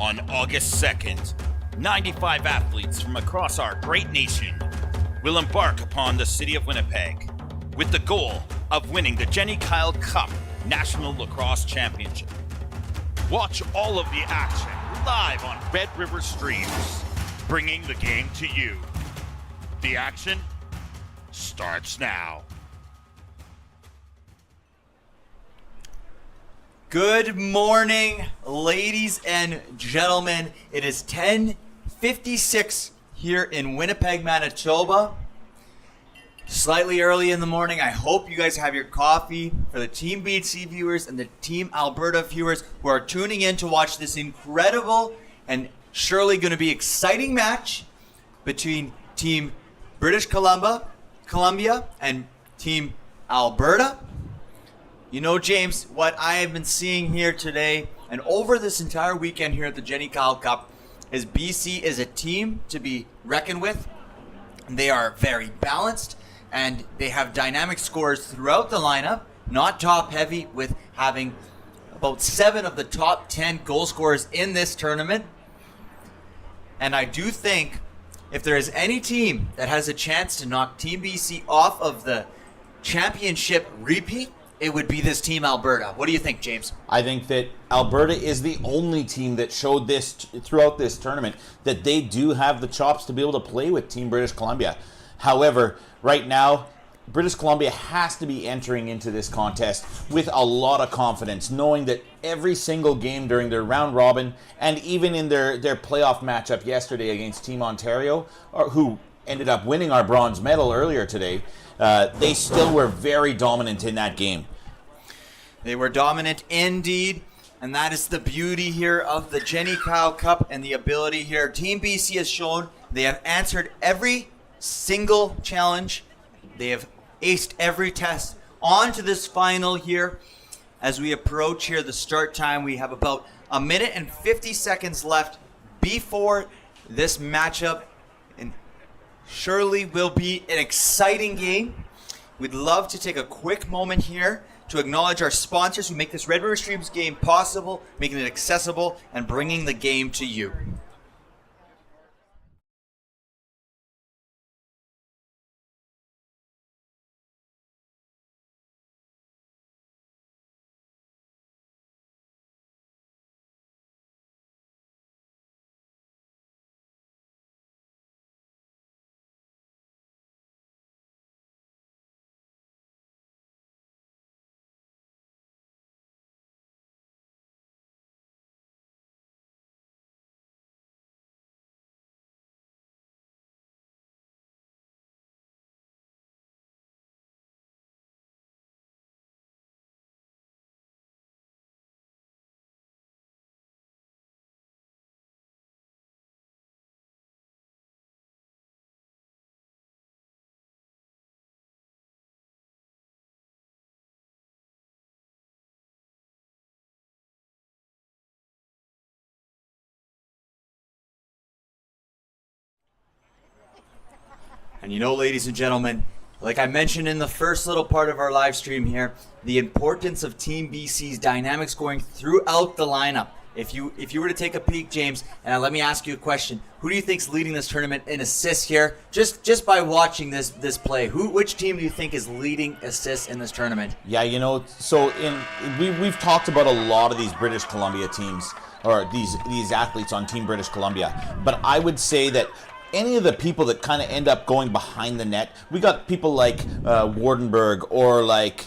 On August 2nd, 95 athletes from across our great nation will embark upon the city of Winnipeg with the goal of winning the Jenny Kyle Cup National Lacrosse Championship. Watch all of the action live on Red River Streams, bringing the game to you. The action starts now. Good morning, ladies and gentlemen. It is 10:56 here in Winnipeg, Manitoba. Slightly early in the morning. I hope you guys have your coffee. For the Team BC viewers and the Team Alberta viewers who are tuning in to watch this incredible and surely going to be exciting match between Team British Columbia and Team Alberta. You know, James, what I have been seeing here today and over this entire weekend here at the Jenny Kyle Cup is BC is a team to be reckoned with. They are very balanced and they have dynamic scores throughout the lineup, not top heavy, with having about 7 of the top 10 goal scorers in this tournament. And I do think if there is any team that has a chance to knock Team BC off of the championship repeat, it would be this Team Alberta. What do you think, James? I think that Alberta is the only team that showed this throughout this tournament, that they do have the chops to be able to play with Team British Columbia. However, right now, British Columbia has to be entering into this contest with a lot of confidence, knowing that every single game during their round robin and even in their playoff matchup yesterday against Team Ontario, who ended up winning our bronze medal earlier today, they still were very dominant in that game. They were dominant indeed, and that is the beauty here of the Jenny Kyle Cup and the ability here. Team BC has shown they have answered every single challenge. They have aced every test. On to this final here. As we approach here the start time, we have about a minute and 50 seconds left before this matchup, and surely will be an exciting game. We'd love to take a quick moment here to acknowledge our sponsors who make this Red River Streams game possible, making it accessible and bringing the game to you. And you know, ladies and gentlemen, like I mentioned in the first little part of our live stream here, the importance of Team BC's dynamic scoring throughout the lineup. If you were to take a peek, James, and let me ask you a question: who do you think's leading this tournament in assists here? Just by watching this play, which team do you think is leading assists in this tournament? Yeah, you know, so we've talked about a lot of these British Columbia teams, or these athletes on Team British Columbia, but I would say that any of the people that kind of end up going behind the net, we got people like Wardenberg or like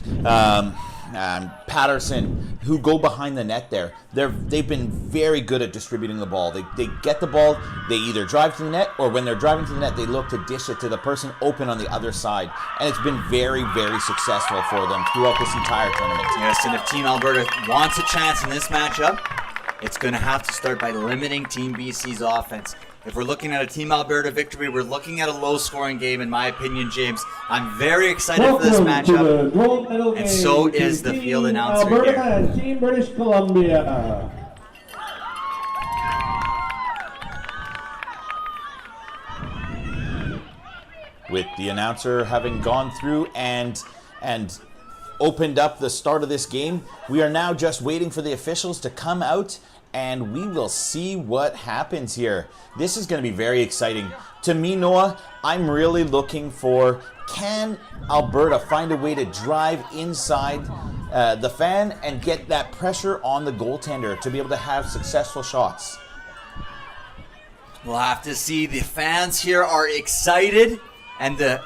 Patterson who go behind the net there. They've been very good at distributing the ball. They get the ball, they either drive to the net, or when they're driving to the net, they look to dish it to the person open on the other side. And it's been very, very successful for them throughout this entire tournament. Yes, and if Team Alberta wants a chance in this matchup, it's going to have to start by limiting Team BC's offense. If we're looking at a Team Alberta victory, we're looking at a low-scoring game, in my opinion, James. I'm very excited for this matchup, and so is the field announcer Alberta here. And Team British Columbia. With the announcer having gone through and opened up the start of this game, we are now just waiting for the officials to come out and we will see what happens here. This is going to be very exciting. To me, Noah, I'm really looking for, can Alberta find a way to drive inside the fan and get that pressure on the goaltender to be able to have successful shots? We'll have to see. The fans here are excited, and the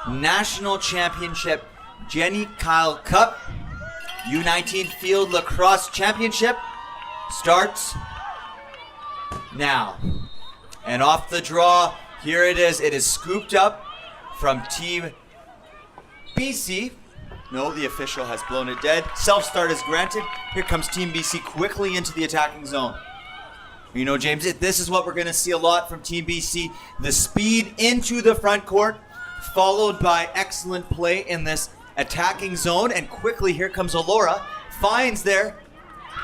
National Championship Jenny Kyle Cup U19 Field Lacrosse Championship starts now. And off the draw, here it is. It is scooped up from Team BC. No, the official has blown it dead. Self-start is granted. Here comes Team BC quickly into the attacking zone. You know, James, this is what we're going to see a lot from Team BC. The speed into the front court, followed by excellent play in this attacking zone. And quickly, here comes Alora. Finds there.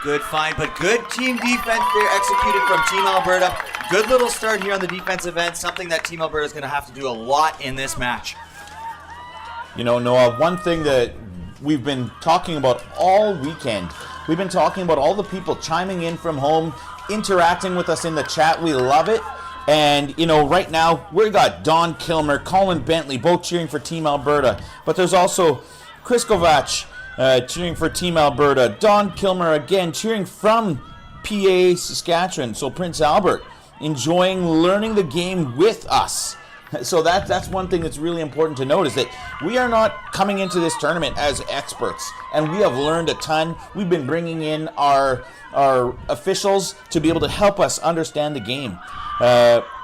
Good find, but good team defense there executed from Team Alberta. Good little start here on the defensive end, something that Team Alberta is going to have to do a lot in this match. You know, Noah, one thing that we've been talking about all weekend, we've been talking about all the people chiming in from home, interacting with us in the chat. We love it. And, you know, right now, we got Don Kilmer, Colin Bentley, both cheering for Team Alberta. But there's also Chris Kovac cheering for Team Alberta. Don Kilmer, again, cheering from PA, Saskatchewan. So Prince Albert, enjoying learning the game with us. So that's one thing that's really important to note, is that we are not coming into this tournament as experts, and we have learned a ton. We've been bringing in our officials to be able to help us understand the game.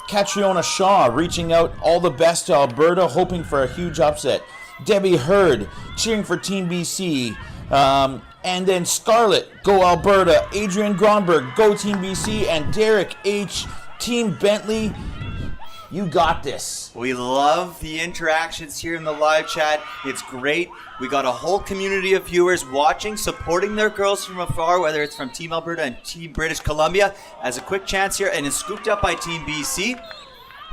Catriona Shaw reaching out, all the best to Alberta, hoping for a huge upset. Debbie Hurd cheering for Team BC. And then Scarlett, go Alberta. Adrian Gronberg, go Team BC. And Derek H, Team Bentley. You got this. We love the interactions here in the live chat. It's great. We got a whole community of viewers watching, supporting their girls from afar, whether it's from Team Alberta and Team British Columbia. As a quick chance here, and is scooped up by Team BC.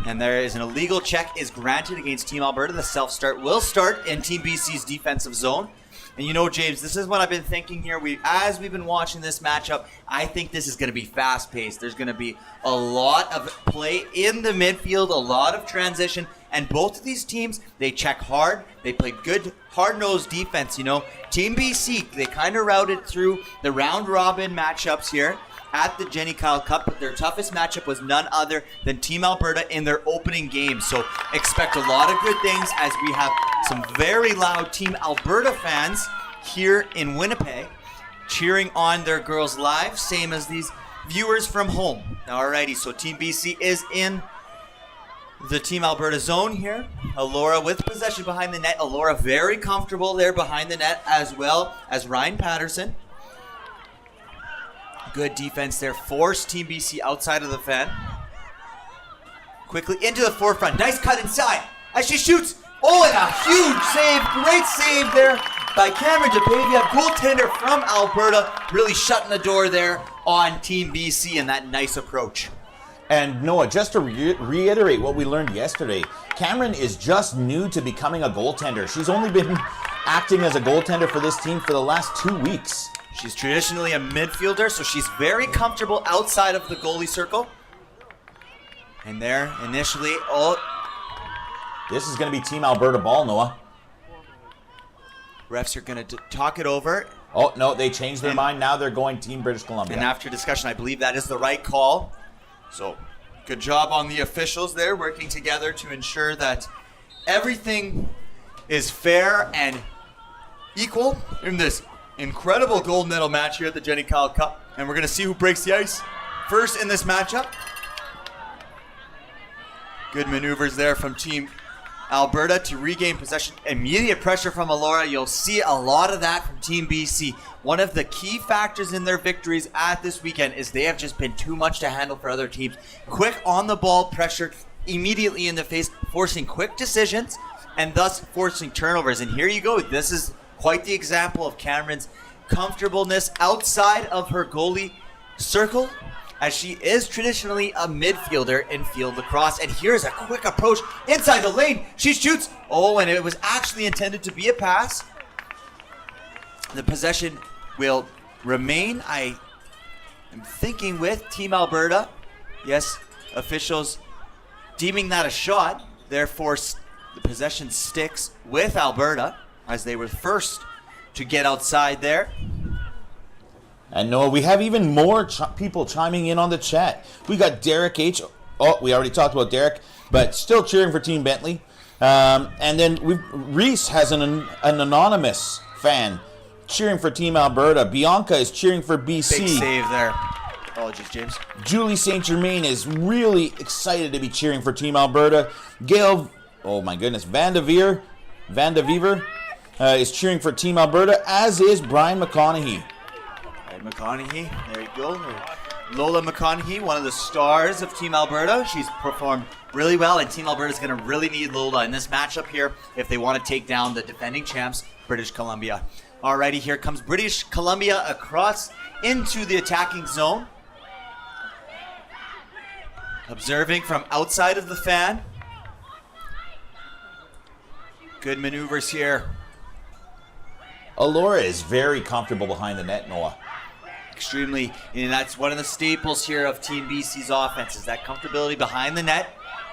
And there is an illegal check is granted against Team Alberta. The self-start will start in Team BC's defensive zone. And you know, James, this is what I've been thinking here. As we've been watching this matchup, I think this is going to be fast-paced. There's going to be a lot of play in the midfield, a lot of transition. And both of these teams, they check hard. They play good, hard-nosed defense, you know. Team BC, they kind of routed through the round-robin matchups here at the Jenny Kyle Cup, but their toughest matchup was none other than Team Alberta in their opening game. So expect a lot of good things as we have some very loud Team Alberta fans here in Winnipeg cheering on their girls live, same as these viewers from home. Alrighty, so Team BC is in the Team Alberta zone here. Alora with possession behind the net. Alora very comfortable there behind the net, as well as Ryan Patterson. Good defense there. Forced Team BC outside of the fan. Quickly into the forefront. Nice cut inside as she shoots. Oh, and a huge save. Great save there by Cameron DePavia, goaltender from Alberta. Really shutting the door there on Team BC and that nice approach. And Noah, just to reiterate what we learned yesterday, Cameron is just new to becoming a goaltender. She's only been acting as a goaltender for this team for the last 2 weeks. She's traditionally a midfielder, so she's very comfortable outside of the goalie circle. And there, initially, this is going to be Team Alberta ball, Noah. Refs are going to talk it over. Oh, no, they changed their mind. Now they're going Team British Columbia. And after discussion, I believe that is the right call. So, good job on the officials there, working together to ensure that everything is fair and equal in this incredible gold medal match here at the Jenny Kyle Cup. And we're going to see who breaks the ice first in this matchup. Good maneuvers there from Team Alberta to regain possession. Immediate pressure from Alora. You'll see a lot of that from Team BC. One of the key factors in their victories at this weekend is they have just been too much to handle for other teams. Quick on the ball pressure immediately in the face, forcing quick decisions and thus forcing turnovers. And here you go. This is quite the example of Cameron's comfortableness outside of her goalie circle, as she is traditionally a midfielder in field lacrosse. And here's a quick approach inside the lane. She shoots. Oh, and it was actually intended to be a pass. The possession will remain. I I'm thinking with Team Alberta, yes, officials deeming that a shot, therefore the possession sticks with Alberta as they were first to get outside there. And Noah, we have even more people chiming in on the chat. We got Derek H. Oh, we already talked about Derek, but still cheering for Team Bentley. And then Reese has an anonymous fan cheering for Team Alberta. Bianca is cheering for BC. Big save there. Apologies, James. Julie St. Germain is really excited to be cheering for Team Alberta. Gail, oh my goodness, Van de Vever is cheering for Team Alberta, as is Brian McConaughey. Brian McConaughey, there you go. Lola McConaughey, one of the stars of Team Alberta. She's performed really well, and Team Alberta is going to really need Lola in this matchup here if they want to take down the defending champs, British Columbia. Alrighty, here comes British Columbia across into the attacking zone. Observing from outside of the fan. Good maneuvers here. Alora is very comfortable behind the net, Noah. Extremely, and that's one of the staples here of Team BC's offense, is that comfortability behind the net.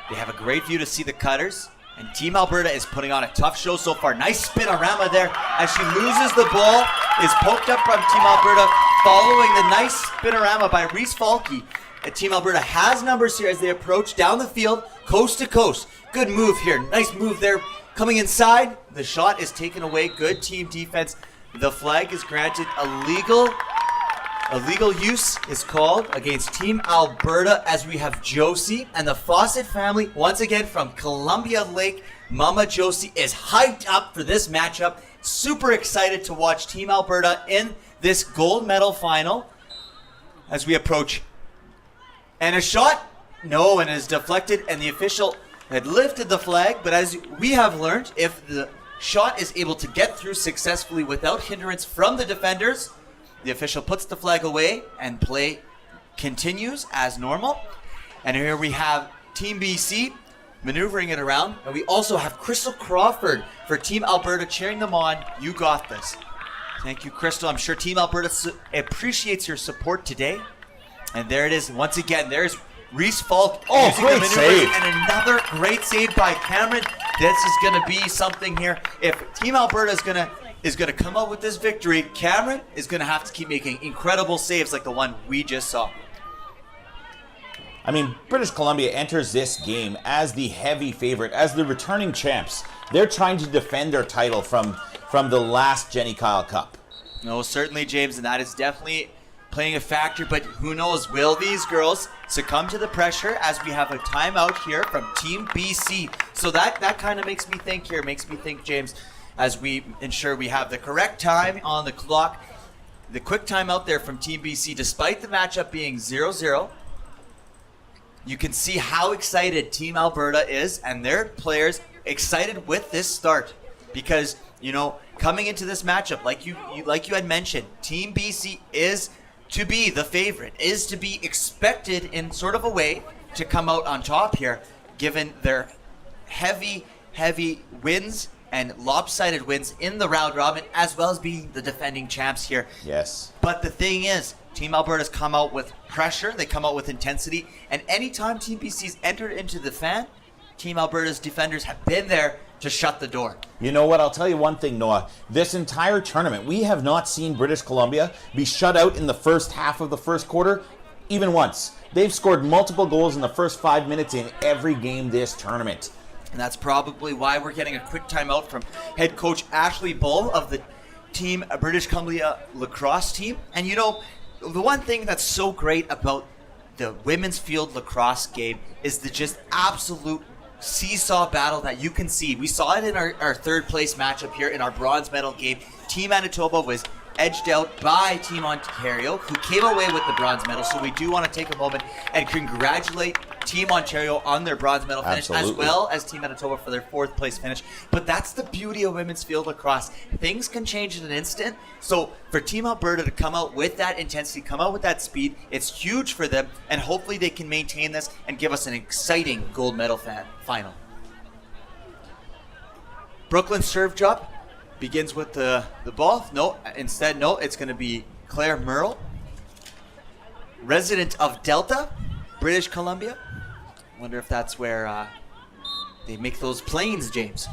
They have a great view to see the cutters, and Team Alberta is putting on a tough show so far. Nice spinorama there as she loses the ball, is poked up from Team Alberta, following the nice spinorama by Reese Falke. And Team Alberta has numbers here as they approach down the field, coast to coast. Good move here, nice move there. Coming inside, the shot is taken away. Good team defense. The flag is granted. Illegal use is called against Team Alberta as we have Josie and the Fawcett family once again from Columbia Lake. Mama Josie is hyped up for this matchup. Super excited to watch Team Alberta in this gold medal final as we approach. And a shot, no, and is deflected, and the official had lifted the flag, but as we have learned, if the shot is able to get through successfully without hindrance from the defenders, the official puts the flag away and play continues as normal. And here we have Team BC maneuvering it around, and we also have Crystal Crawford for Team Alberta cheering them on. You got this. Thank you, Crystal. I'm sure Team Alberta appreciates your support today. And there it is. Once again, there's Reese Falk. Oh, great save. And another great save by Cameron. This is going to be something here. If Team Alberta is going to come out with this victory, Cameron is going to have to keep making incredible saves like the one we just saw. I mean, British Columbia enters this game as the heavy favorite, as the returning champs. They're trying to defend their title from the last Jenny Kyle Cup. No, certainly, James, and that is definitely playing a factor, but who knows, will these girls succumb to the pressure as we have a timeout here from Team BC? So that kind of makes me think, James, as we ensure we have the correct time on the clock. The quick timeout there from Team BC, despite the matchup being 0-0, you can see how excited Team Alberta is and their players excited with this start because, coming into this matchup, like you had mentioned, Team BC is to be the favorite, is to be expected in sort of a way to come out on top here, given their heavy wins and lopsided wins in the round robin, as well as being the defending champs here. Yes. But the thing is, Team Alberta's come out with pressure, they come out with intensity, and anytime Team BC's entered into the fan, Team Alberta's defenders have been there to shut the door. You know what? I'll tell you one thing, Noah. This entire tournament, we have not seen British Columbia be shut out in the first half of the first quarter, even once. They've scored multiple goals in the first 5 minutes in every game this tournament. And that's probably why we're getting a quick timeout from head coach Ashley Bull of the Team British Columbia lacrosse team. And the one thing that's so great about the women's field lacrosse game is the just absolute seesaw battle that you can see. We saw it in our third place matchup here in our bronze medal game. Team Manitoba was edged out by Team Ontario, who came away with the bronze medal. So we do want to take a moment and congratulate Team Ontario on their bronze medal finish, as well as Team Manitoba for their fourth place finish. But that's the beauty of women's field lacrosse. Things can change in an instant. So for Team Alberta to come out with that intensity, come out with that speed, it's huge for them. And hopefully they can maintain this and give us an exciting gold medal final. Brooklyn's serve drop begins with the ball. No, it's going to be Claire Merle. resident of Delta, British Columbia. Wonder if that's where they make those planes, James.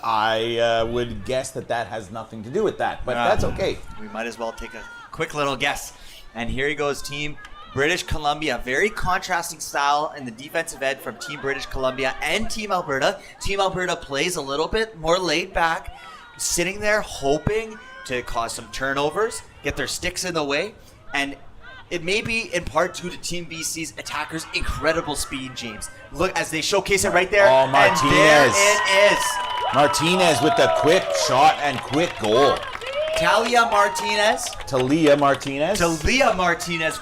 I would guess that has nothing to do with that, but that's okay. We might as well take a quick little guess. And here he goes, Team British Columbia. Very contrasting style in the defensive end from Team British Columbia and Team Alberta. Team Alberta plays a little bit more laid back, sitting there hoping to cause some turnovers, get their sticks in the way, and it may be in part due to Team BC's attackers' incredible speed, James. Look, as they showcase it right there. Oh, Martinez. And there it is. Martinez with the quick shot and quick goal. Talia Martinez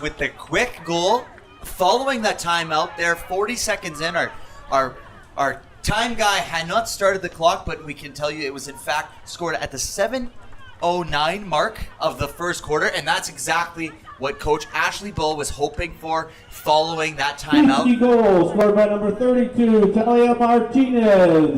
with the quick goal. Following that timeout there, 40 seconds in, our time guy had not started the clock, but we can tell you it was in fact scored at the 7:09 mark of the first quarter, and that's exactly what Coach Ashley Bull was hoping for following that timeout. 50 goals scored by number 32, Talia Martinez.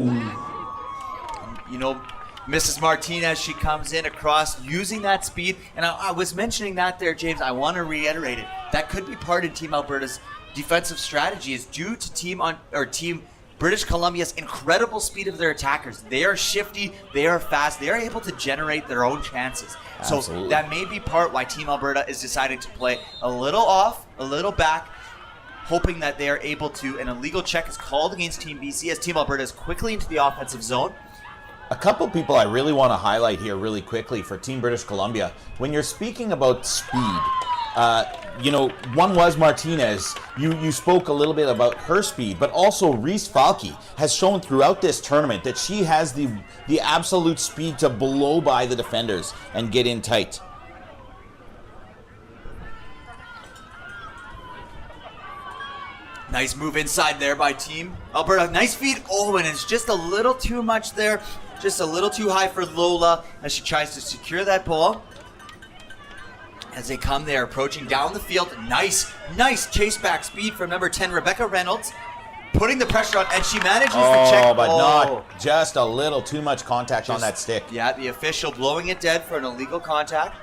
You know, Mrs. Martinez, she comes in across using that speed. And I was mentioning that there, James. I want to reiterate it. That could be part of Team Alberta's defensive strategy is due to Team British Columbia's incredible speed of their attackers. They are shifty. They are fast. They are able to generate their own chances. Absolutely. So that may be part why Team Alberta is deciding to play a little off, a little back, hoping that they are able to. An illegal check is called against Team BC as Team Alberta is quickly into the offensive zone. A couple people I really want to highlight here really quickly for Team British Columbia. When you're speaking about speed, one was Martinez. You spoke a little bit about her speed, but also Reese Falke has shown throughout this tournament that she has the absolute speed to blow by the defenders and get in tight. Nice move inside there by Team Alberta. Nice feed. Oh, and it's just a little too much there. Just a little too high for Lola as she tries to secure that ball. As they come there, approaching down the field. Nice chase back speed from number 10, Rebecca Reynolds. Putting the pressure on, and she manages to check. But not just a little too much contact on that stick. Yeah, the official blowing it dead for an illegal contact.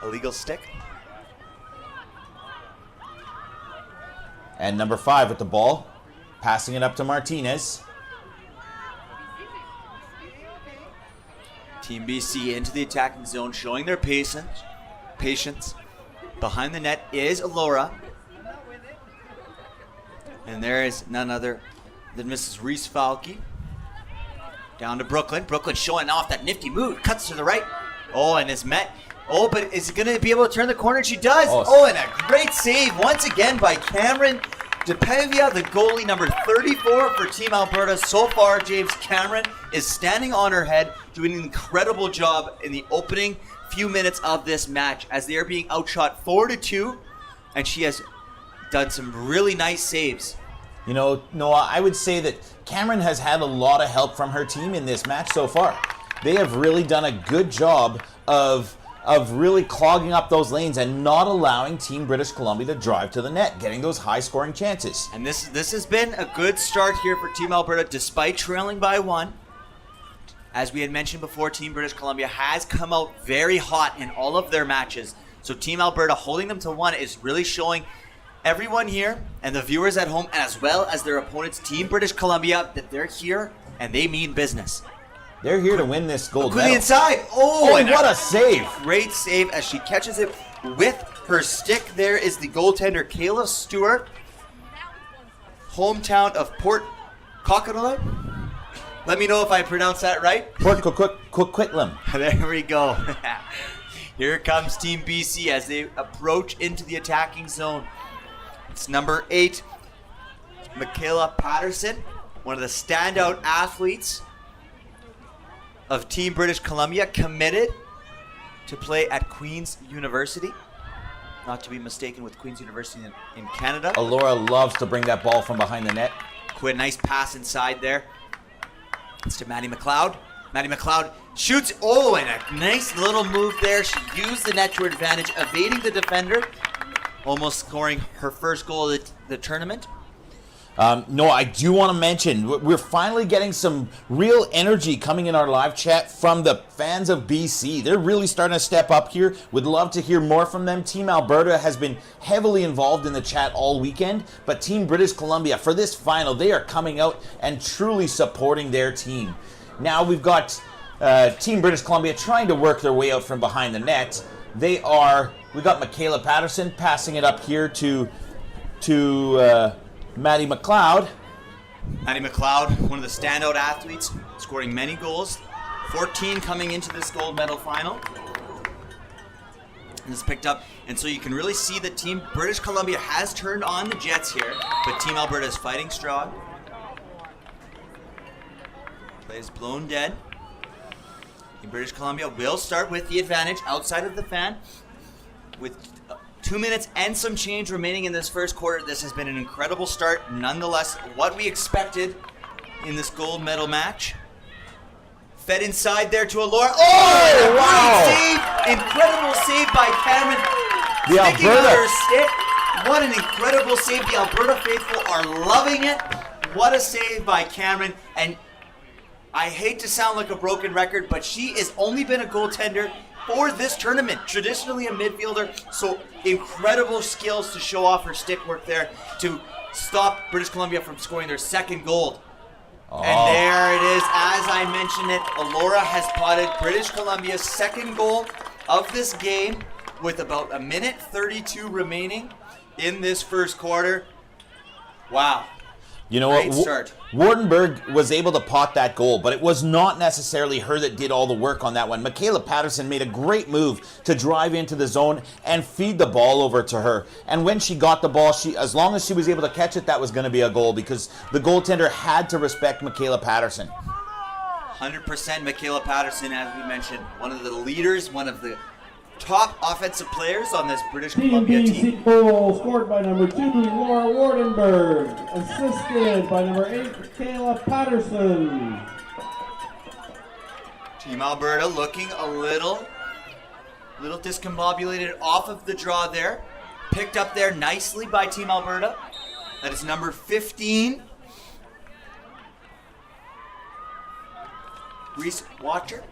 Illegal stick. And number 5 with the ball, passing it up to Martinez. Team BC into the attacking zone, showing their patience. Behind the net is Laura. And there is none other than Mrs. Reese Falke. Down to Brooklyn. Brooklyn showing off that nifty move. Cuts to the right. Oh, and is met. Oh, but is going to be able to turn the corner? She does. Oh, and a great save once again by Cameron DePavia, the goalie, number 34 for Team Alberta. So far, James, Cameron is standing on her head, doing an incredible job in the opening few minutes of this match as they are being outshot 4-2, and she has done some really nice saves. You know, Noah, I would say that Cameron has had a lot of help from her team in this match so far. They have really done a good job of really clogging up those lanes and not allowing Team British Columbia to drive to the net, getting those high-scoring chances. And this has been a good start here for Team Alberta, despite trailing by 1. As we had mentioned before, Team British Columbia has come out very hot in all of their matches. So Team Alberta holding them to 1 is really showing everyone here and the viewers at home, as well as their opponents, Team British Columbia, that they're here and they mean business. They're here to win this gold Quickly medal. inside. Oh, and what a save. Great save as she catches it with her stick. There is the goaltender, Kayla Stewart. Hometown of Port Coquitlam. Let me know if I pronounce that right. Port Coquitlam. There we go. Here comes Team BC as they approach into the attacking zone. It's number 8, Michaela Patterson, one of the standout athletes of Team British Columbia, committed to play at Queen's University. Not to be mistaken with Queen's University in Canada. Alora loves to bring that ball from behind the net. Quite a nice pass inside there. It's to Maddie McLeod. Maddie McLeod shoots. Oh, and a nice little move there. She used the net to her advantage, evading the defender. Almost scoring her first goal of the tournament. No, I do want to mention we're finally getting some real energy coming in our live chat from the fans of BC. They're really starting to step up here. Would love to hear more from them. Team Alberta has been heavily involved in the chat all weekend, but Team British Columbia, for this final, they are coming out and truly supporting their team. Now we've got Team British Columbia trying to work their way out from behind the net. We got Michaela Patterson passing it up here to Maddie McLeod. Maddie McLeod, one of the standout athletes, scoring many goals. 14 coming into this gold medal final. And it's picked up. And so you can really see that Team British Columbia has turned on the Jets here, but Team Alberta is fighting strong. Play is blown dead. Team British Columbia will start with the advantage outside of the fan. With 2 minutes and some change remaining in this first quarter, this has been an incredible start. Nonetheless, what we expected in this gold medal match. Fed inside there to Alora. Oh, wow! Save! Incredible save by Cameron. The Sticking Alberta. out her stick. What an incredible save. The Alberta faithful are loving it. What a save by Cameron. And I hate to sound like a broken record, but she has only been a goaltender for this tournament. Traditionally a midfielder, so incredible skills to show off her stick work there to stop British Columbia from scoring their second goal. Oh. And there it is, as I mentioned it, Alora has potted British Columbia's second goal of this game with about 1:32 remaining in this first quarter. Wow. You know Great what? Start. Wardenberg was able to pot that goal, but it was not necessarily her that did all the work on that one. Michaela Patterson made a great move to drive into the zone and feed the ball over to her. And when she got the ball, as long as she was able to catch it, that was going to be a goal because the goaltender had to respect Michaela Patterson. 100% Michaela Patterson, as we mentioned, one of the leaders, one of the top offensive players on this British Columbia BC team. goal scored by number 2, Laura Wardenberg. Assisted by number 8, Michaela Patterson. Team Alberta looking a little discombobulated off of the draw there. Picked up there nicely by Team Alberta. That is number 15. Reese Watcher.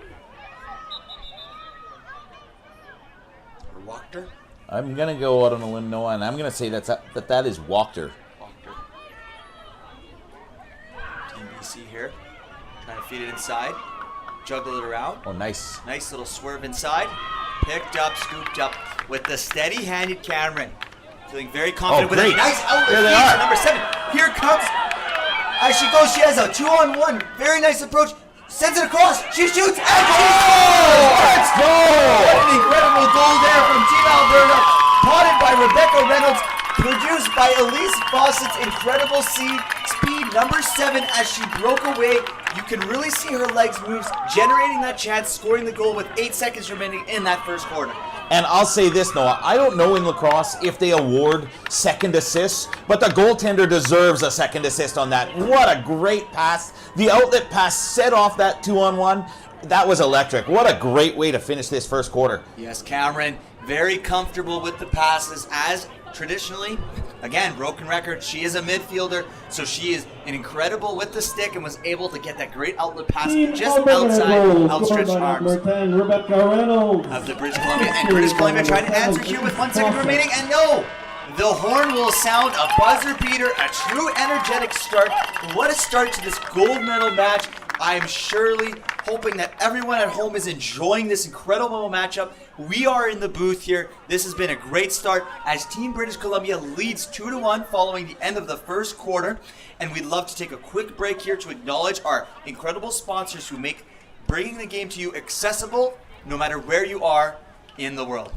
Wachter? I'm going to go out on a limb, Noah, and I'm going to say that is Wachter. Wachter. Team BC here. Trying to feed it inside. Juggle it around. Oh, nice. Nice little swerve inside. Picked up, scooped up with the steady-handed Cameron. Feeling very confident with a nice outlet feed for number 7. Here comes, as she goes, she has a 2-on-1. Very nice approach. Sends it across. She shoots and Let's go! What an incredible goal there from Team Alberta. Potted by Rebecca Reynolds. Produced by Elise Fawcett's incredible speed. Number 7 as she broke away. You can really see her legs moves, generating that chance, scoring the goal with 8 seconds remaining in that first quarter. And I'll say this, Noah, I don't know in lacrosse if they award second assists, but the goaltender deserves a second assist on that. What a great pass. The outlet pass set off that 2-on-1. That was electric. What a great way to finish this first quarter. Yes, Cameron, very comfortable with the passes as traditionally, again, broken record, she is a midfielder, so she is incredible with the stick and was able to get that great outlet pass just outside outstretched arms Rebecca Reynolds of the British Columbia. And British Columbia trying to answer here with 1 second remaining, and no! The horn will sound, a buzzer beater, a true energetic start. What a start to this gold medal match. I am surely hoping that everyone at home is enjoying this incredible matchup. We are in the booth here. This has been a great start as Team British Columbia leads 2-1 following the end of the first quarter. And we'd love to take a quick break here to acknowledge our incredible sponsors who make bringing the game to you accessible no matter where you are in the world.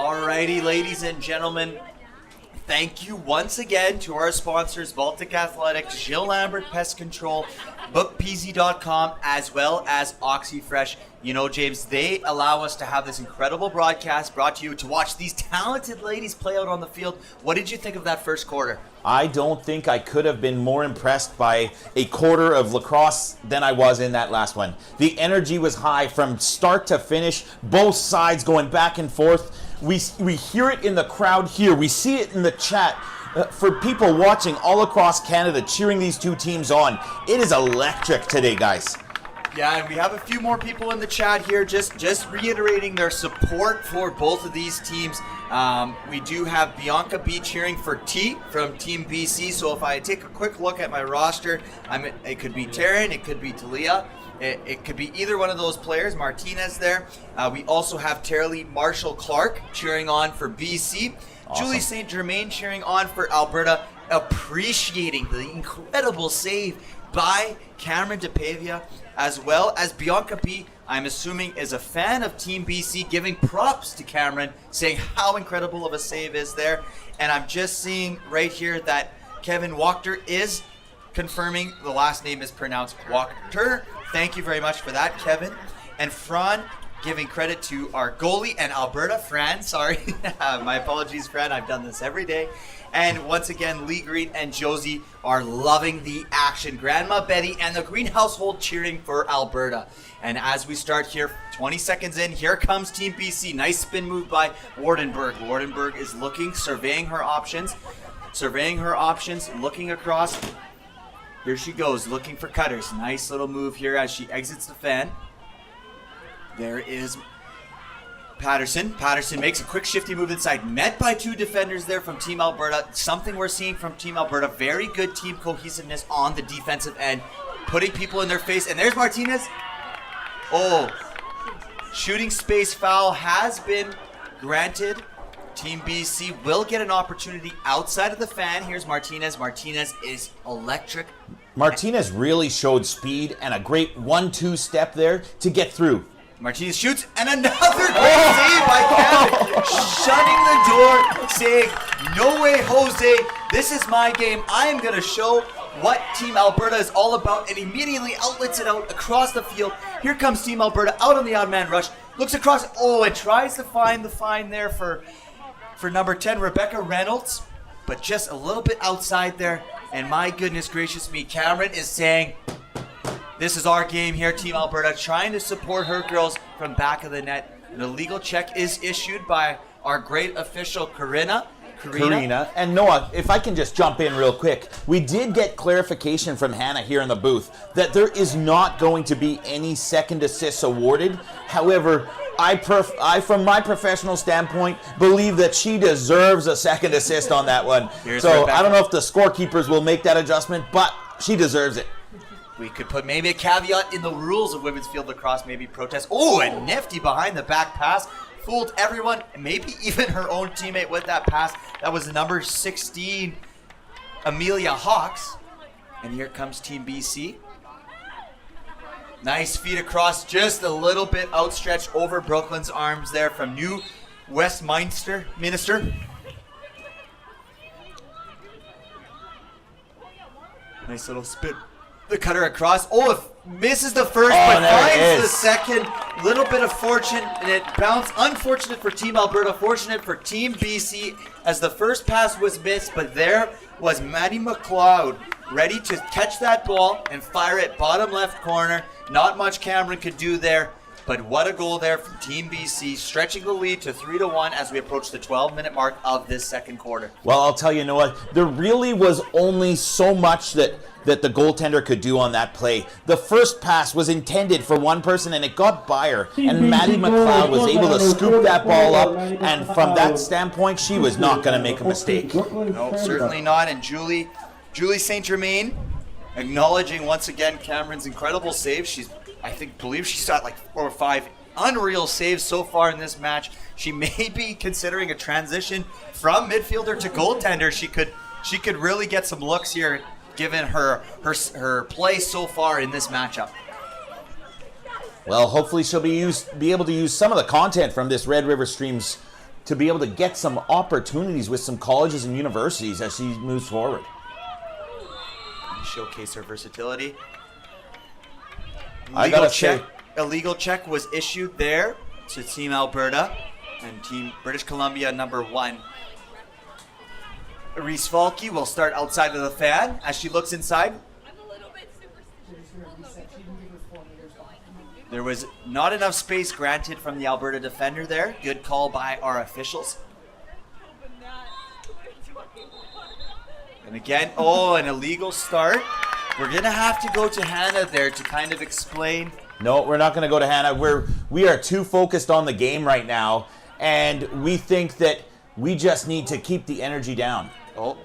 Alrighty, ladies and gentlemen, thank you once again to our sponsors, Baltic Athletics, Gilles Lambert Pest Control, BookPZ.com, as well as OxyFresh. You know, James, they allow us to have this incredible broadcast brought to you to watch these talented ladies play out on the field. What did you think of that first quarter? I don't think I could have been more impressed by a quarter of lacrosse than I was in that last one. The energy was high from start to finish, both sides going back and forth. We hear it in the crowd here. We see it in the chat. For people watching all across Canada cheering these two teams on, it is electric today, guys. Yeah, and we have a few more people in the chat here just reiterating their support for both of these teams. We do have Bianca B cheering for T from Team BC. So if I take a quick look at my roster, it could be Taryn, it could be Talia. It could be either one of those players. Martinez there. We also have Taralee Marshall-Clark cheering on for BC. Awesome. Julie St. Germain cheering on for Alberta, appreciating the incredible save by Cameron DePavia, as well as Bianca B, I'm assuming, is a fan of Team BC, giving props to Cameron, saying how incredible of a save is there. And I'm just seeing right here that Kevin Wachter is confirming the last name is pronounced Wachter. Thank you very much for that, Kevin. And Fran giving credit to our goalie and Alberta, Fran, sorry. My apologies, Fran. I've done this every day. And once again, Lee Green and Josie are loving the action. Grandma Betty and the Green household cheering for Alberta. And as we start here, 20 seconds in, here comes Team BC. Nice spin move by Wardenberg. Wardenberg is looking, surveying her options, looking across. Here she goes, looking for cutters. Nice little move here as she exits the fan. There is Patterson. Patterson makes a quick shifty move inside. Met by two defenders there from Team Alberta. Something we're seeing from Team Alberta. Very good team cohesiveness on the defensive end. Putting people in their face. And there's Martinez. Oh, shooting space foul has been granted. Team BC will get an opportunity outside of the fan. Here's Martinez. Martinez is electric. Martinez really showed speed and a great 1-2 step there to get through. Martinez shoots, and another great save by Kevin, shutting the door, saying, no way, Jose, this is my game. I am going to show what Team Alberta is all about, and immediately outlets it out across the field. Here comes Team Alberta out on the odd man rush, looks across, and tries to find the find there for number 10, Rebecca Reynolds, but just a little bit outside there, and my goodness gracious me, Cameron is saying, this is our game here, Team Alberta, trying to support her girls from back of the net. An illegal check is issued by our great official, Karina. And Noah, if I can just jump in real quick, we did get clarification from Hannah here in the booth that there is not going to be any second assists awarded. However, I from my professional standpoint, believe that she deserves a second assist on that one. So I don't know if the scorekeepers will make that adjustment, but she deserves it. We could put maybe a caveat in the rules of women's field lacrosse, maybe protest. Oh, a nifty behind the back pass. Fooled everyone, maybe even her own teammate with that pass. That was number 16, Amelia Hawks. And here comes Team BC. Nice feed across, just a little bit outstretched over Brooklyn's arms there from New Westminster Minister. Nice little spin. The cutter across. Misses the first, but finds the second. Little bit of fortune, and it bounced. Unfortunate for Team Alberta, fortunate for Team BC, as the first pass was missed, but there was Maddie McLeod ready to catch that ball and fire it bottom left corner. Not much Cameron could do there, but what a goal there from Team BC, stretching the lead to 3-1 as we approach the 12-minute mark of this second quarter. Well, I'll tell you, Noah, there really was only so much that the goaltender could do on that play. The first pass was intended for one person, and it got by her. And Maddie McLeod was able to scoop that ball up, and from that standpoint, she was not going to make a mistake. No, certainly not. And Julie St. Germain acknowledging once again Cameron's incredible save. Believe she's got like 4 or 5 unreal saves so far in this match. She may be considering a transition from midfielder to goaltender. She could really get some looks here, given her play so far in this matchup. Well, hopefully she'll be able to use some of the content from this Red River Streams to be able to get some opportunities with some colleges and universities as she moves forward. Showcase her versatility. I gotta say, A legal check was issued there to Team Alberta and Team British Columbia number 1. Reese Falke will start outside of the fan as she looks inside. There was not enough space granted from the Alberta defender there. Good call by our officials. And again, an illegal start. We're going to have to go to Hannah there to kind of explain. No, we're not going to go to Hannah. We are too focused on the game right now, and we think that we just need to keep the energy down. Oh.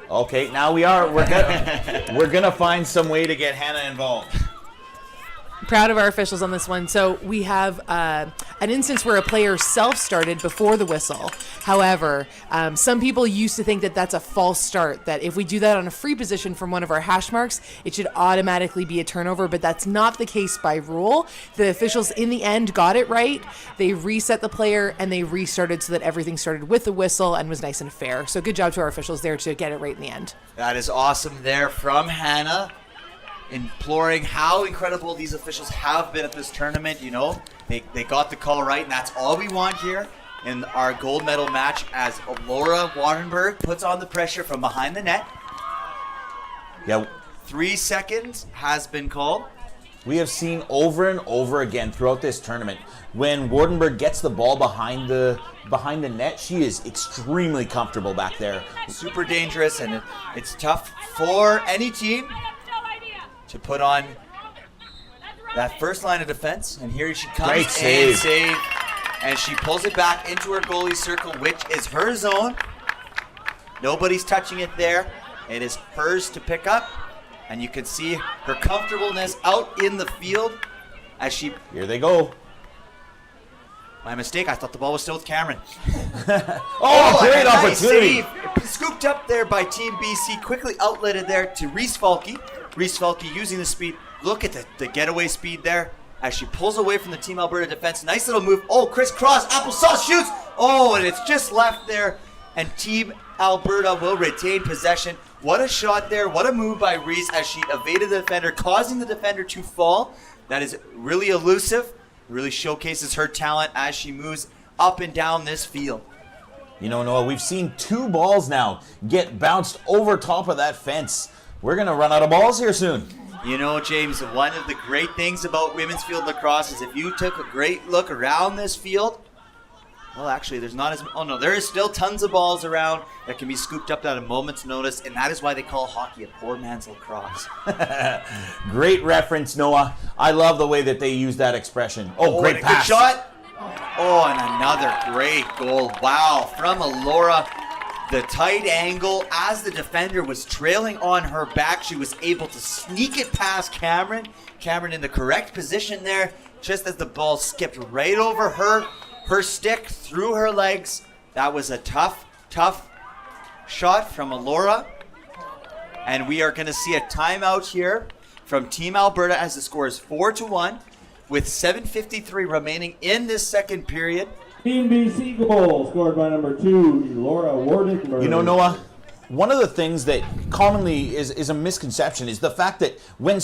Okay, now we're gonna find some way to get Hannah involved. Proud of our officials on this one. So we have an instance where a player self-started before the whistle. However, some people used to think that that's a false start, that if we do that on a free position from one of our hash marks, it should automatically be a turnover, but that's not the case by rule. The officials in the end got it right. They reset the player and they restarted so that everything started with the whistle and was nice and fair. So good job to our officials there to get it right in the end. That is awesome there from Hannah. Imploring how incredible these officials have been at this tournament. You know, they got the call right, and that's all we want here in our gold medal match as Laura Warrenberg puts on the pressure from behind the net. Yeah, 3 seconds has been called. we have seen over and over again throughout this tournament, when Wardenberg gets the ball behind the net, she is extremely comfortable back there. Super dangerous, and it's tough for any team to put on that first line of defense. And here she comes. Great save. And save. And she pulls it back into her goalie circle, which is her zone. Nobody's touching it there. It is hers to pick up. And you can see her comfortableness out in the field as she... Here they go. My mistake. I thought the ball was still with Cameron. Great a nice opportunity. save. Scooped up there by Team BC. Quickly outletted there to Reese Falke. Reese Falke using the speed. Look at the getaway speed there as she pulls away from the Team Alberta defense. Nice little move. Oh, crisscross. Applesauce shoots. Oh, and it's just left there. And Team Alberta will retain possession. What a shot there. What a move by Reese as she evaded the defender, causing the defender to fall. That is really elusive. Really showcases her talent as she moves up and down this field. You know, Noah, we've seen 2 balls now get bounced over top of that fence. We're going to run out of balls here soon. You know, James, one of the great things about women's field lacrosse is if you took a great look around this field, well, actually, there's not as... Oh, no, there is still tons of balls around that can be scooped up at a moment's notice, and that is why they call hockey a poor man's lacrosse. Great reference, Noah. I love the way that they use that expression. Oh, great pass. Good shot. Oh, and another great goal. Wow, from Alora. The tight angle as the defender was trailing on her back. She was able to sneak it past Cameron. Cameron in the correct position there, just as the ball skipped right over her stick through her legs. That was a tough shot from Alora. And we are going to see a timeout here from Team Alberta as the score is 4-1 with 7:53 remaining in this second period. Team BC goal scored by number 2, Laura Wardenberg. You know, Noah, one of the things that commonly is a misconception is the fact that when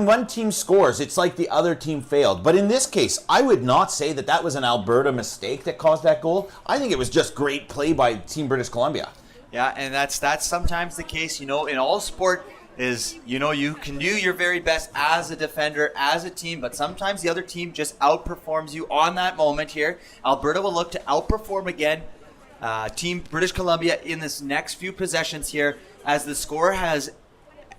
one team scores, it's like the other team failed. But in this case, I would not say that was an Alberta mistake that caused that goal. I think it was just great play by Team British Columbia. Yeah, and that's sometimes the case, you know, in all sport is, you know, you can do your very best as a defender, as a team, but sometimes the other team just outperforms you on that moment here. Alberta will look to outperform again Team British Columbia in this next few possessions here as the score has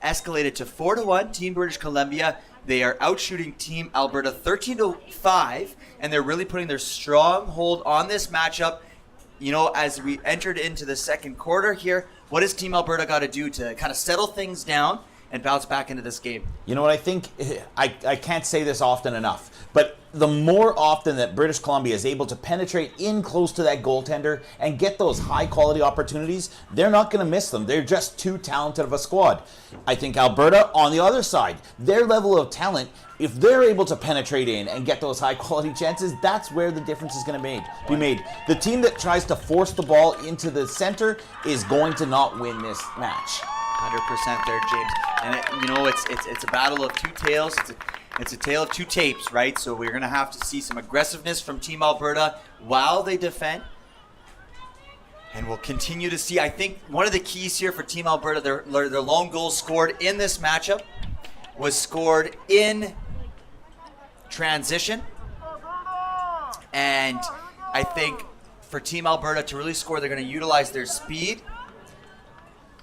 escalated to 4-1. Team British Columbia, they are outshooting Team Alberta 13-5, and they're really putting their strong hold on this matchup. You know, as we entered into the second quarter here, what has Team Alberta got to do to kind of settle things down and bounce back into this game. You know what I think? I can't say this often enough, but the more often that British Columbia is able to penetrate in close to that goaltender and get those high-quality opportunities, they're not going to miss them. They're just too talented of a squad. I think Alberta, on the other side, their level of talent, if they're able to penetrate in and get those high-quality chances, that's where the difference is going to be made. The team that tries to force the ball into the center is going to not win this match. 100% there, James. And it's a battle of two tales. It's a tale of two tapes, right? So we're going to have to see some aggressiveness from Team Alberta while they defend. And we'll continue to see. I think one of the keys here for Team Alberta, their lone goal scored in this matchup was scored in transition. And I think for Team Alberta to really score, they're going to utilize their speed.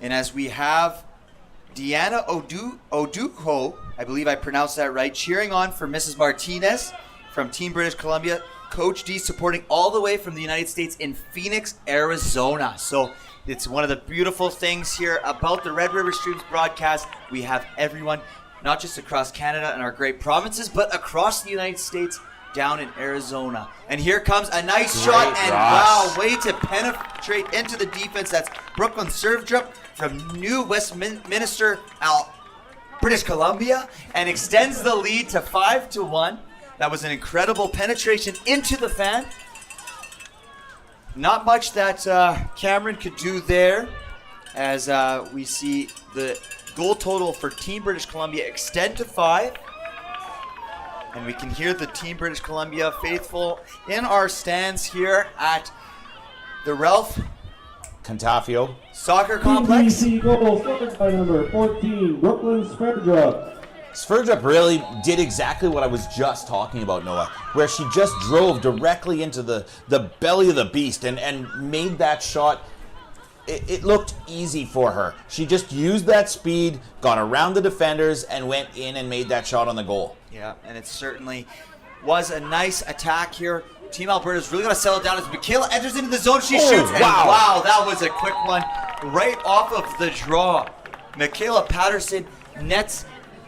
And as we have Deanna Oduho, I believe I pronounced that right, cheering on for Mrs. Martinez from Team British Columbia. Coach D supporting all the way from the United States in Phoenix, Arizona. So it's one of the beautiful things here about the Red River Streams broadcast. We have everyone, not just across Canada and our great provinces, but across the United States down in Arizona. And here comes a nice shot, and wow, way to penetrate into the defense. That's Brooklyn Servdrup from New Westminster, British Columbia, and extends the lead to 5-1. That was an incredible penetration into the fan. Not much that Cameron could do there, as we see the goal total for Team British Columbia extend to 5. And we can hear the Team British Columbia faithful in our stands here at the Ralph Contafio Soccer Complex. BC goal scored by number 14, Brooklyn Sverdrup. Sverdrup really did exactly what I was just talking about, Noah, where she just drove directly into the belly of the beast and made that shot. It looked easy for her. She just used that speed, got around the defenders, and went in and made that shot on the goal. Yeah, and it certainly was a nice attack here. Team Alberta is really going to settle down as Michaela enters into the zone. She shoots. And wow, that was a quick one right off of the draw. Michaela Patterson nets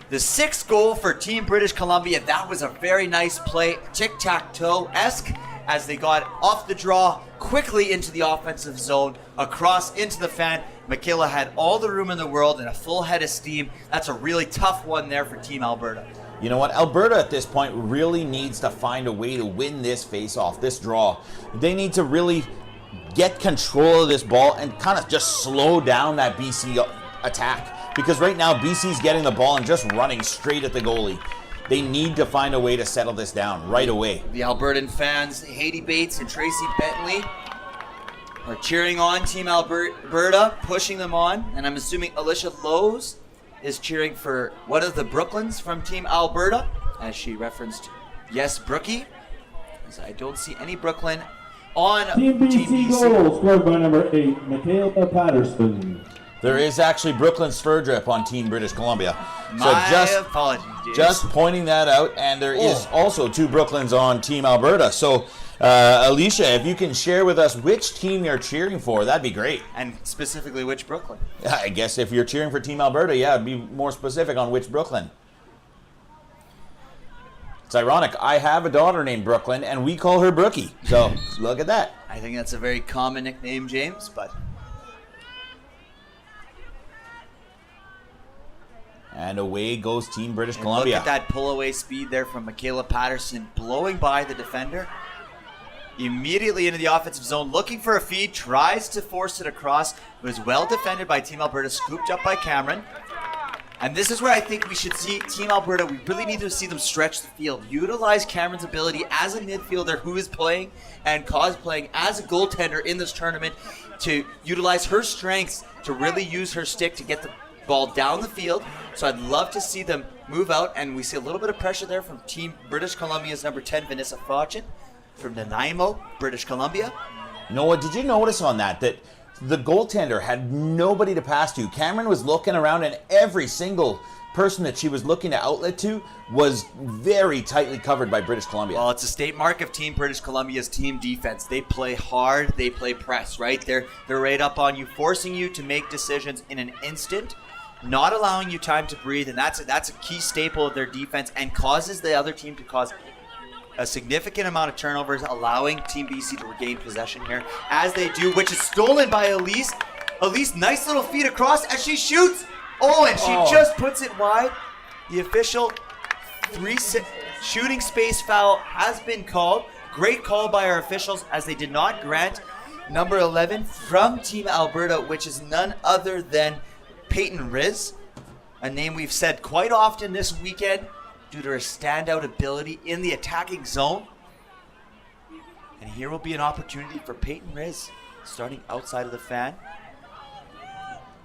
the 6th goal for Team British Columbia. That was a very nice play, tic-tac-toe-esque, as they got off the draw quickly into the offensive zone, across into the fan. Michaela had all the room in the world and a full head of steam. That's a really tough one there for Team Alberta. You know what? Alberta at this point really needs to find a way to win this face-off, this draw. They need to really get control of this ball and kind of just slow down that BC attack. Because right now, BC's getting the ball and just running straight at the goalie. They need to find a way to settle this down right away. The Albertan fans, Haiti Bates and Tracy Bentley, are cheering on Team Alberta, pushing them on. And I'm assuming Alicia Lowe's is cheering for one of the Brooklyns from Team Alberta, as she referenced, yes, Brookie. As I don't see any Brooklyn on Team BC goal scored by number 8, Michaela Patterson. There is actually Brooklyn Sverdrup on Team British Columbia. My apologies, James. Just pointing that out, and there is also 2 Brooklyns on Team Alberta. So, Alicia, if you can share with us which team you're cheering for, that'd be great. And specifically, which Brooklyn? I guess if you're cheering for Team Alberta, yeah, it'd be more specific on which Brooklyn. It's ironic. I have a daughter named Brooklyn, and we call her Brookie. So, look at that. I think that's a very common nickname, James, but... And away goes Team British Columbia. Look at that pull-away speed there from Michaela Patterson, blowing by the defender. Immediately into the offensive zone, looking for a feed, tries to force it across. It was well defended by Team Alberta, scooped up by Cameron. And this is where I think we should see Team Alberta, we really need to see them stretch the field. Utilize Cameron's ability as a midfielder who is playing and cosplaying as a goaltender in this tournament to utilize her strengths to really use her stick to get the ball down the field. So I'd love to see them move out, and we see a little bit of pressure there from Team British Columbia's number 10, Vanessa Fauchin, from Nanaimo, British Columbia. Noah, did you notice on that the goaltender had nobody to pass to? Cameron was looking around, and every single person that she was looking to outlet to was very tightly covered by British Columbia. Well, it's a state mark of Team British Columbia's team defense. They play hard, they play press, right? They're right up on you, forcing you to make decisions in an instant. not allowing you time to breathe, and that's a key staple of their defense and causes the other team to cause a significant amount of turnovers, allowing Team BC to regain possession here, as they do, which is stolen by Elise. Elise, nice little feed across as she shoots. Oh, and she just puts it wide. The official shooting space foul has been called. Great call by our officials, as they did not grant number 11 from Team Alberta, which is none other than Peyton Riz, a name we've said quite often this weekend due to her standout ability in the attacking zone. And here will be an opportunity for Peyton Riz, starting outside of the fan.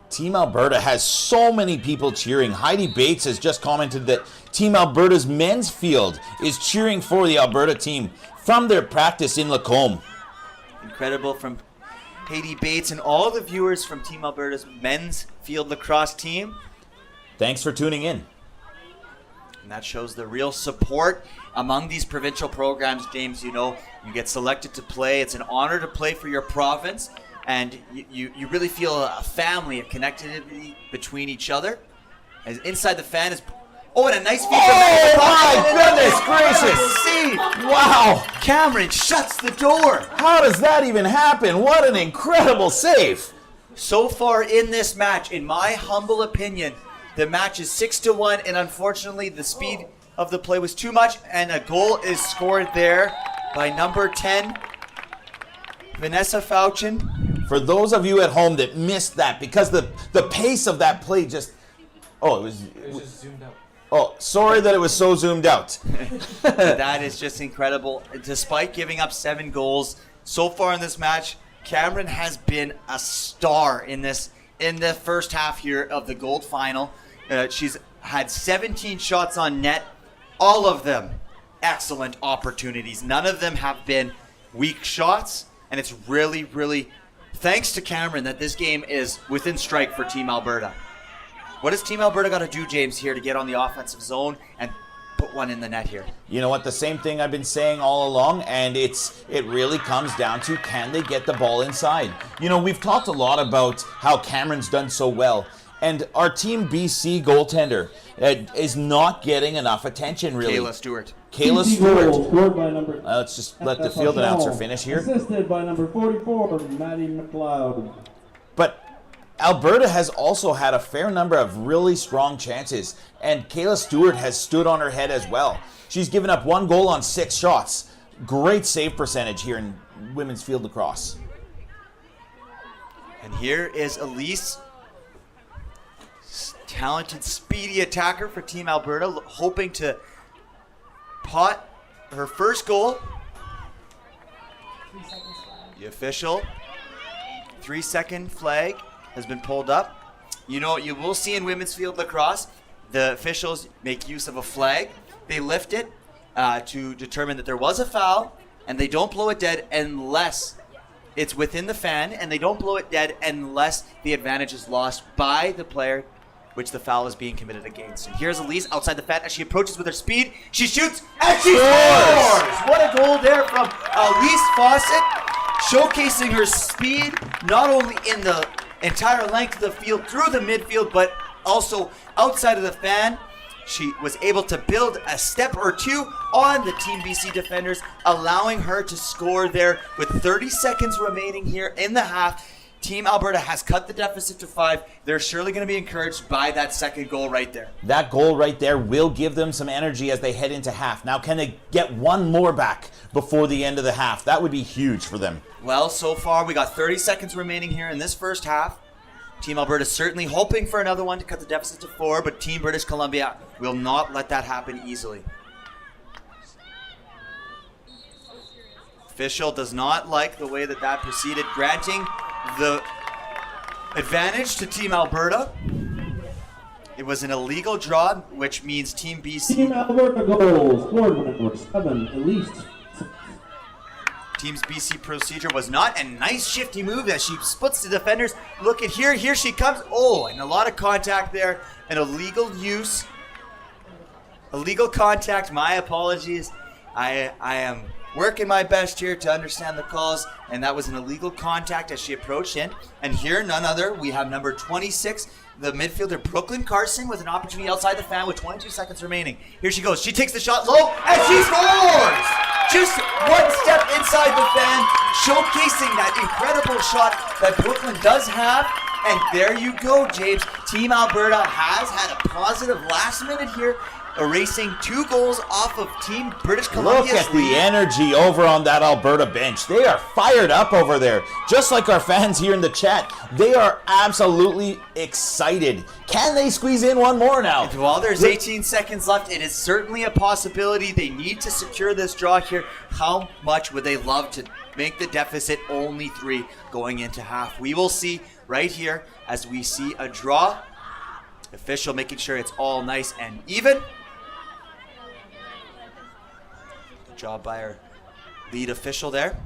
Team Alberta has so many people cheering. Heidi Bates has just commented that Team Alberta's men's field is cheering for the Alberta team from their practice in Lacombe. Incredible from Heidi Bates and all the viewers from Team Alberta's men's field lacrosse team. Thanks for tuning in. And that shows the real support among these provincial programs, James. You know, you get selected to play. It's an honor to play for your province. And you really feel a family, a connectivity between each other. As inside the fan is... Oh, and a nice feed from my goodness gracious! Save. Wow! Cameron shuts the door. How does that even happen? What an incredible save! So far in this match, in my humble opinion, the match is 6-1, and unfortunately the speed of the play was too much, and a goal is scored there by number 10, Vanessa Fauchen. For those of you at home that missed that, because the pace of that play just... Oh, it was just zoomed out. Oh, sorry that it was so zoomed out. That is just incredible. Despite giving up 7 goals so far in this match, Cameron has been a star in the first half here of the gold final. She's had 17 shots on net, all of them excellent opportunities. None of them have been weak shots, and it's really, really thanks to Cameron that this game is within strike for Team Alberta. What does Team Alberta got to do, James, here to get on the offensive zone and put one in the net here? You know what? The same thing I've been saying all along, and it really comes down to, can they get the ball inside? You know, we've talked a lot about how Cameron's done so well, and our Team BC goaltender is not getting enough attention, really. Kayla Stewart. Scored by number... Let's just let the field announcer finish here. Assisted by number 44, Maddie McLeod. But Alberta has also had a fair number of really strong chances, and Kayla Stewart has stood on her head as well. She's given up 1 goal on 6 shots. Great save percentage here in women's field lacrosse. And here is Elise, talented, speedy attacker for Team Alberta, hoping to pot her first goal. The official 3-second flag has been pulled up. You know what you will see in women's field lacrosse? The officials make use of a flag. They lift it to determine that there was a foul, and they don't blow it dead unless it's within the fan, and they don't blow it dead unless the advantage is lost by the player which the foul is being committed against. And here's Elise outside the fan as she approaches with her speed. She shoots, and she scores! What a goal there from Elise Fawcett, showcasing her speed not only in the entire length of the field through the midfield, but also outside of the fan. She was able to build a step or two on the Team BC defenders, allowing her to score there with 30 seconds remaining here in the half. Team Alberta has cut the deficit to 5. They're surely going to be encouraged by that second goal right there. That goal right there will give them some energy as they head into half. Now, can they get one more back before the end of the half? That would be huge for them. Well, so far we got 30 seconds remaining here in this first half. Team Alberta certainly hoping for another one to cut the deficit to 4, but Team British Columbia will not let that happen easily. Official does not like the way that proceeded, granting the advantage to Team Alberta. It was an illegal draw, which means Team BC... Team Alberta goals, scored by number 7, Elise. Team's BC procedure was not a nice shifty move as she splits the defenders. Look at here she comes. Oh, and a lot of contact there. An illegal use. Illegal contact, my apologies. I am working my best here to understand the calls, and that was an illegal contact as she approached in. And here, none other, we have number 26, the midfielder Brooklyn Carson with an opportunity outside the fan with 22 seconds remaining. Here she goes. She takes the shot low and she scores! Just one step inside the fan, showcasing that incredible shot that Brooklyn does have. And there you go, James. Team Alberta has had a positive last minute here, erasing 2 goals off of Team British Columbia's Look at lead. the energy over on that Alberta bench. They are fired up over there. Just like our fans here in the chat. They are absolutely excited. Can they squeeze in one more now? While there's 18 seconds left, it is certainly a possibility. They need to secure this draw here. How much would they love to make the deficit only 3 going into half? We will see right here as we see a draw. Official making sure it's all nice and even. Good job by our lead official there.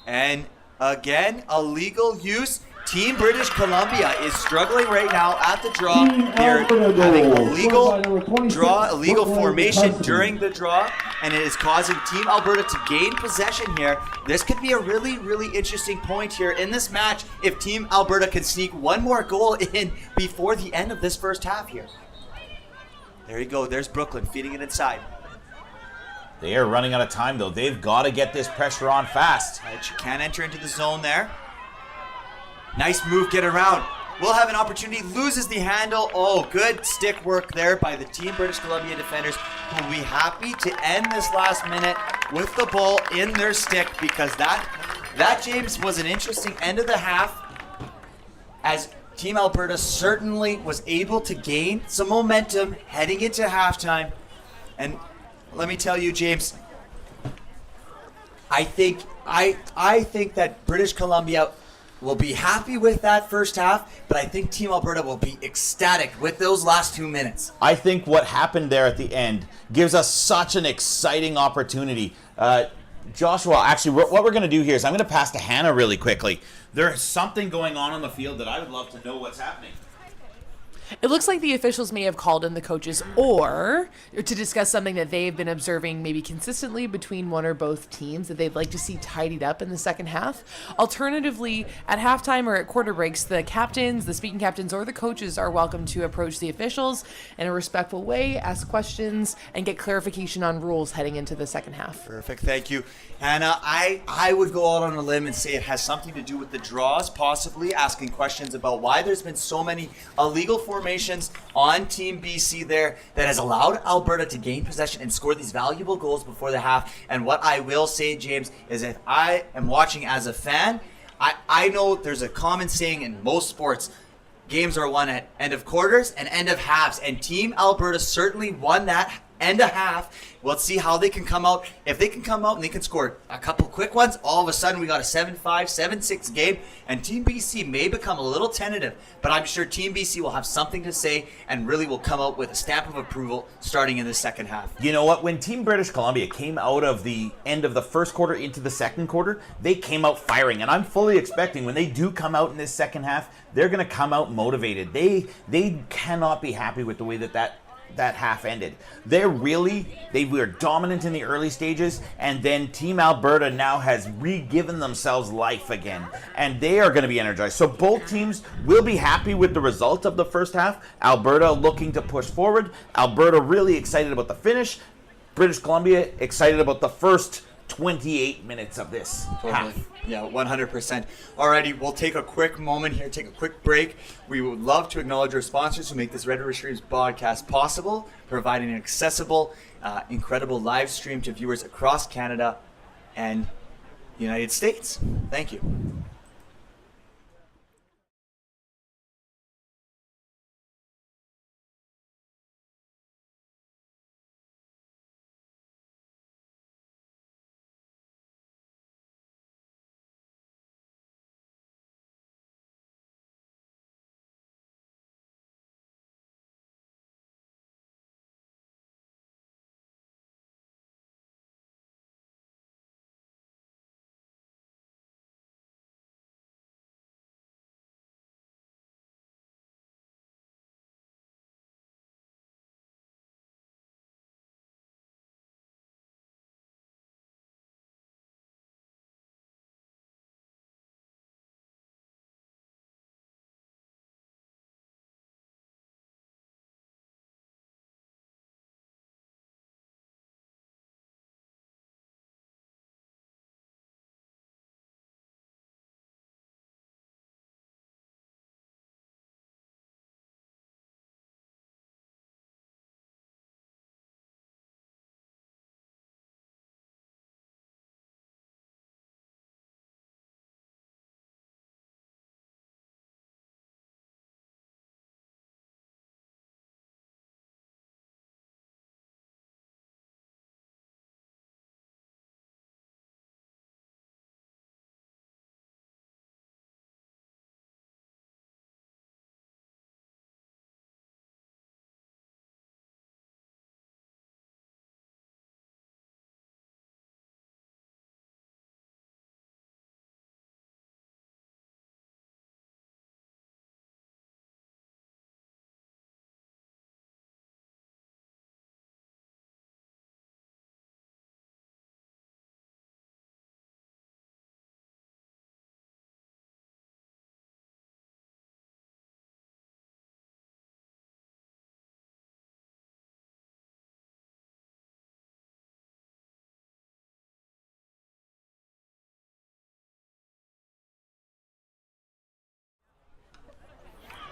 And again, illegal use. Team British Columbia is struggling right now at the draw. They're having illegal draw, illegal formation during the draw, and it is causing Team Alberta to gain possession here. This could be a really, really interesting point here in this match if Team Alberta can sneak one more goal in before the end of this first half here. There you go. There's Brooklyn feeding it inside. They are running out of time, though. They've got to get this pressure on fast. Right, she can't enter into the zone there. Nice move, get around. Will have an opportunity, loses the handle. Oh, good stick work there by the Team British Columbia defenders, who will be happy to end this last minute with the ball in their stick, because that James, was an interesting end of the half, as Team Alberta certainly was able to gain some momentum heading into halftime. And let me tell you, James, I think that British Columbia will be happy with that first half, but I think Team Alberta will be ecstatic with those last 2 minutes. I think what happened there at the end gives us such an exciting opportunity. Joshua, actually, what we're going to do here is I'm going to pass to Hannah really quickly. There's something going on the field that I would love to know what's happening. It looks like the officials may have called in the coaches or to discuss something that they've been observing maybe consistently between one or both teams that they'd like to see tidied up in the second half. Alternatively, at halftime or at quarter breaks, the captains, the speaking captains, or the coaches are welcome to approach the officials in a respectful way, ask questions, and get clarification on rules heading into the second half. Perfect, thank you. Hannah, I would go out on a limb and say it has something to do with the draws, possibly asking questions about why there's been so many illegal formations on Team BC there that has allowed Alberta to gain possession and score these valuable goals before the half. And what I will say, James, is if I am watching as a fan, I know there's a common saying in most sports, games are won at end of quarters and end of halves, and Team Alberta certainly won that end of half. Let's see how they can come out. If they can come out and they can score a couple quick ones, all of a sudden we got a 7-5, 7-6 game, and Team BC may become a little tentative, but I'm sure Team BC will have something to say and really will come out with a stamp of approval starting in the second half. You know what? When Team British Columbia came out of the end of the first quarter into the second quarter, they came out firing, and I'm fully expecting when they do come out in this second half, they're going to come out motivated. They cannot be happy with the way that half ended. They were dominant in the early stages, and then Team Alberta now has re-given themselves life again, and they are going to be energized. So both teams will be happy with the result of the first half. Alberta looking to push forward. Alberta really excited about the finish. British Columbia excited about the first 28 minutes of this half. Yeah, 100%. Alrighty, we'll take a quick moment here, take a quick break. We would love to acknowledge our sponsors who make this Red River Streams podcast possible, providing an accessible, incredible live stream to viewers across Canada and the United States. Thank you.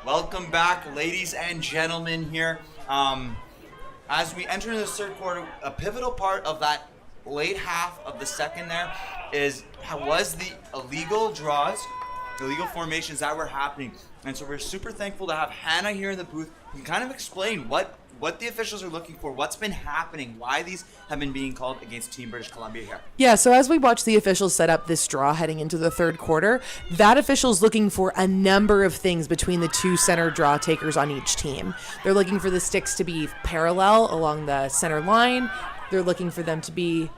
Welcome back, ladies and gentlemen, here. As we enter the third quarter, a pivotal part of that late half of the second there was the illegal draws, illegal formations that were happening. And so we're super thankful to have Hannah here in the booth who can kind of explain what the officials are looking for, what's been happening, why these have been being called against Team British Columbia here. Yeah, so as we watch the officials set up this draw heading into the third quarter, that official's looking for a number of things between the two center draw takers on each team. They're looking for the sticks to be parallel along the center line. They're looking for them to be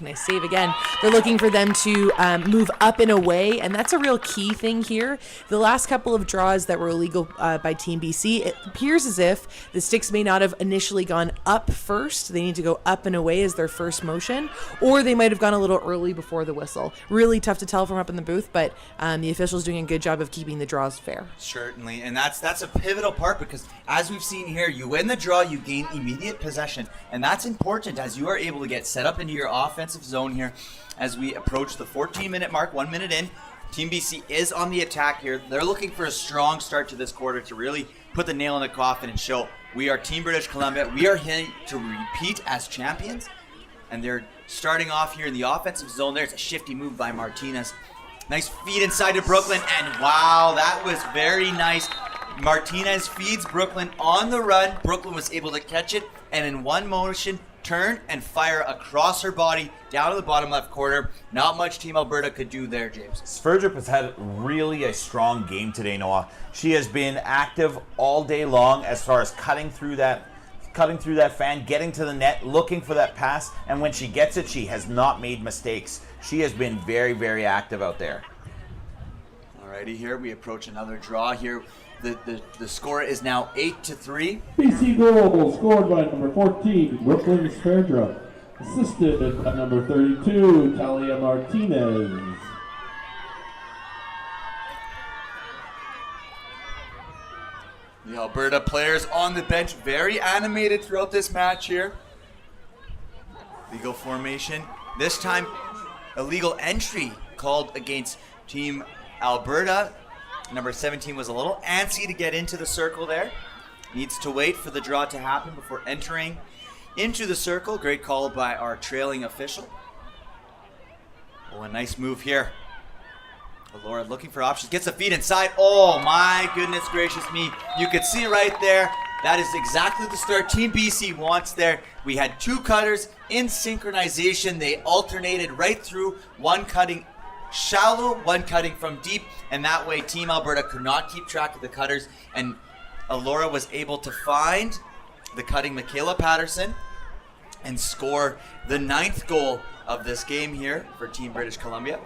nice save again. They're looking for them to move up and away, and that's a real key thing here. The last couple of draws that were illegal by Team BC, it appears as if the sticks may not have initially gone up first. They need to go up and away as their first motion, or they might have gone a little early before the whistle. Really tough to tell from up in the booth, but the officials doing a good job of keeping the draws fair. Certainly, and that's a pivotal part because as we've seen here, you win the draw, you gain immediate possession, and that's important as you are able to get set up into your offensive zone here as we approach the 14-minute mark, 1 minute in. Team BC is on the attack here. They're looking for a strong start to this quarter to really put the nail in the coffin and show we are Team British Columbia. We are here to repeat as champions, and they're starting off here in the offensive zone. There's a shifty move by Martinez. Nice feed inside to Brooklyn, and wow, that was very nice. Martinez feeds Brooklyn on the run. Brooklyn was able to catch it, and in one motion, turn and fire across her body down to the bottom left corner. Not much Team Alberta could do there, James. Sverdrup has had really a strong game today, Noah. She has been active all day long as far as cutting through that fan, getting to the net, looking for that pass, and when she gets it, she has not made mistakes. She has been very, very active out there. Alrighty, here we approach another draw here. The score is now 8-3. BC goal scored by number 14, Brooklyn Sverdrup. Assisted by number 32, Talia Martinez. The Alberta players on the bench, very animated throughout this match here. Legal formation. This time, illegal entry called against Team Alberta. Number 17 was a little antsy to get into the circle there. Needs to wait for the draw to happen before entering into the circle. Great call by our trailing official. Oh, a nice move here. Laura looking for options. Gets a feed inside. Oh, my goodness gracious me. You could see right there. That is exactly the start Team BC wants there. We had two cutters in synchronization. They alternated right through, one cutting shallow, one cutting from deep, and that way Team Alberta could not keep track of the cutters, and Alora was able to find the cutting Michaela Patterson and score the 9th goal of this game here for Team British Columbia.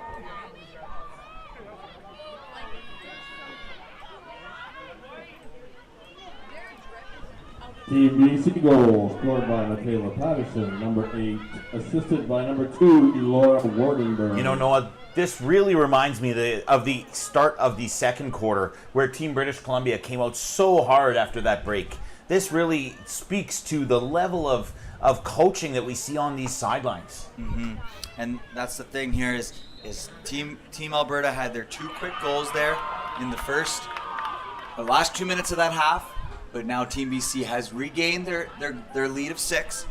Team BC goal scored by Michaela Patterson, number 8, assisted by number 2, Elora Wardenberg. You know, Noah, this really reminds me of the start of the second quarter where Team British Columbia came out so hard after that break. This really speaks to the level of coaching that we see on these sidelines. Mm-hmm. And that's the thing here is Team Alberta had their 2 quick goals there in the last 2 minutes of that half. But now Team BC has regained their lead of 6.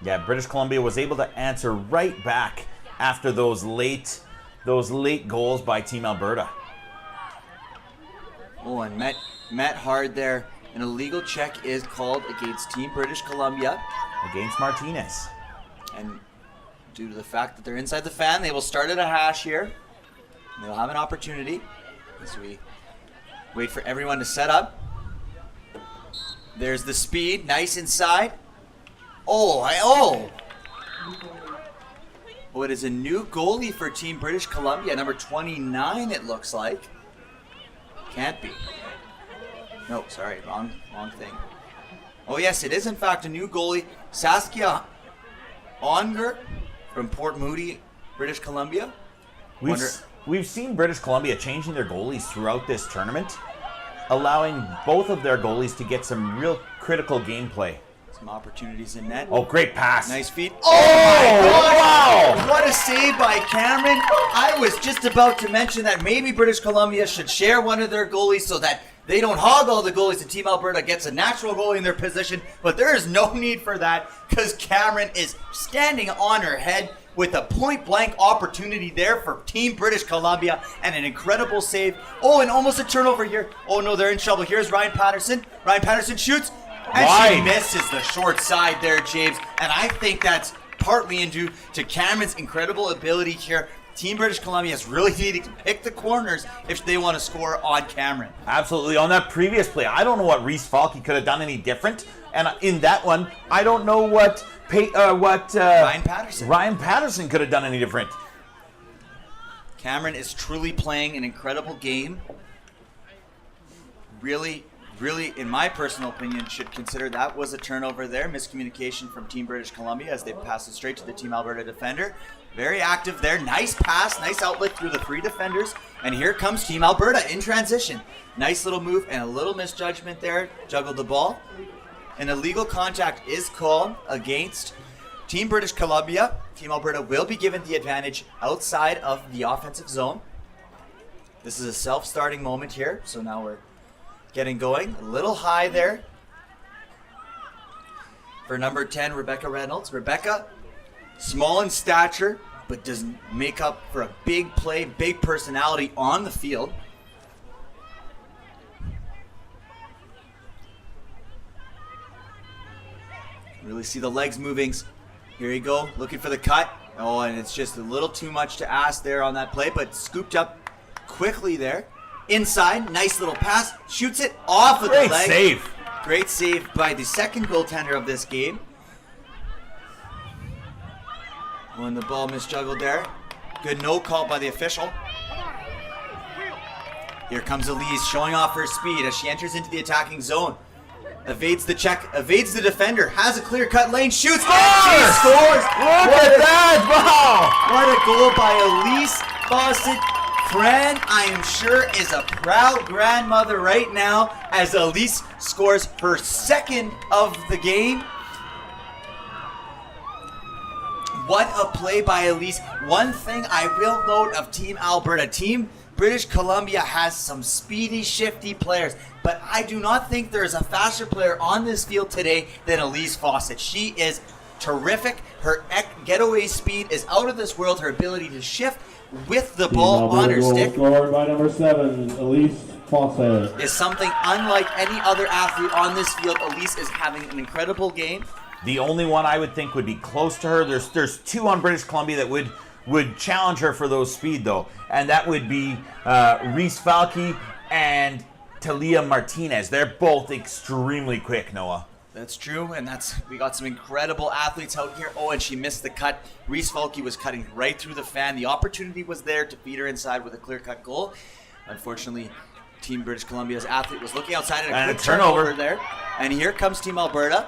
Yeah, British Columbia was able to answer right back after those late goals by Team Alberta. Oh, and met hard there. An illegal check is called against Team British Columbia. Against Martinez. And due to the fact that they're inside the fan, they will start at a hash here. They'll have an opportunity as we wait for everyone to set up. There's the speed, nice inside. Oh, it is a new goalie for Team British Columbia, number 29 it looks like. Can't be. No, sorry, wrong thing. Oh yes, it is in fact a new goalie, Saskia Onger from Port Moody, British Columbia. We've seen British Columbia changing their goalies throughout this tournament, allowing both of their goalies to get some real critical gameplay. Some opportunities in net. Oh, great pass. Nice feed. Oh, wow. What a save by Cameron. I was just about to mention that maybe British Columbia should share one of their goalies so that they don't hog all the goalies and Team Alberta gets a natural goalie in their position. But there is no need for that because Cameron is standing on her head with a point-blank opportunity there for Team British Columbia and an incredible save. Oh, and almost a turnover here. Oh, no, they're in trouble. Here's Ryan Patterson. Ryan Patterson shoots. And she misses the short side there, James. And I think that's partly due to Cameron's incredible ability here. Team British Columbia is really needing to pick the corners if they want to score on Cameron. Absolutely. On that previous play, I don't know what Reese Falke could have done any different. And in that one, I don't know what Ryan Patterson could have done any different. Cameron is truly playing an incredible game. Really, in my personal opinion, should consider that was a turnover there. Miscommunication from Team British Columbia as they pass it straight to the Team Alberta defender. Very active there. Nice pass, nice outlet through the 3 defenders. And here comes Team Alberta in transition. Nice little move and a little misjudgment there. Juggled the ball. An illegal contact is called against Team British Columbia. Team Alberta will be given the advantage outside of the offensive zone. This is a self-starting moment here. So now we're getting going. A little high there for number 10, Rebecca Reynolds. Rebecca, small in stature, but does make up for a big play, big personality on the field. Really see the legs moving. Here you go, looking for the cut. Oh, and it's just a little too much to ask there on that play, but scooped up quickly there. Inside, nice little pass, shoots it off of the leg. Great save. Great save by the second goaltender of this game. When the ball misjuggled there. Good no call by the official. Here comes Elise showing off her speed as she enters into the attacking zone. Evades the check, evades the defender, has a clear-cut lane, shoots, she scores! Look at that! Wow! What a goal by Elise Fawcett. Fran, I am sure, is a proud grandmother right now as Elise scores her second of the game. What a play by Elise. One thing I will note of Team Alberta, Team British Columbia has some speedy, shifty players, but I do not think there is a faster player on this field today than Elise Fawcett. She is terrific. Her getaway speed is out of this world. Her ability to shift with the ball on her stick scored by number 7, Elise Fawcett, is something unlike any other athlete on this field. Elise is having an incredible game. The only one I would think would be close to her, there's 2 on British Columbia that would challenge her for those speed, though. And that would be Reese Falke and Talia Martinez. They're both extremely quick, Noah. That's true, and we got some incredible athletes out here. Oh, and she missed the cut. Reese Falke was cutting right through the fan. The opportunity was there to feed her inside with a clear-cut goal. Unfortunately, Team British Columbia's athlete was looking outside and a quick turnover there. And here comes Team Alberta.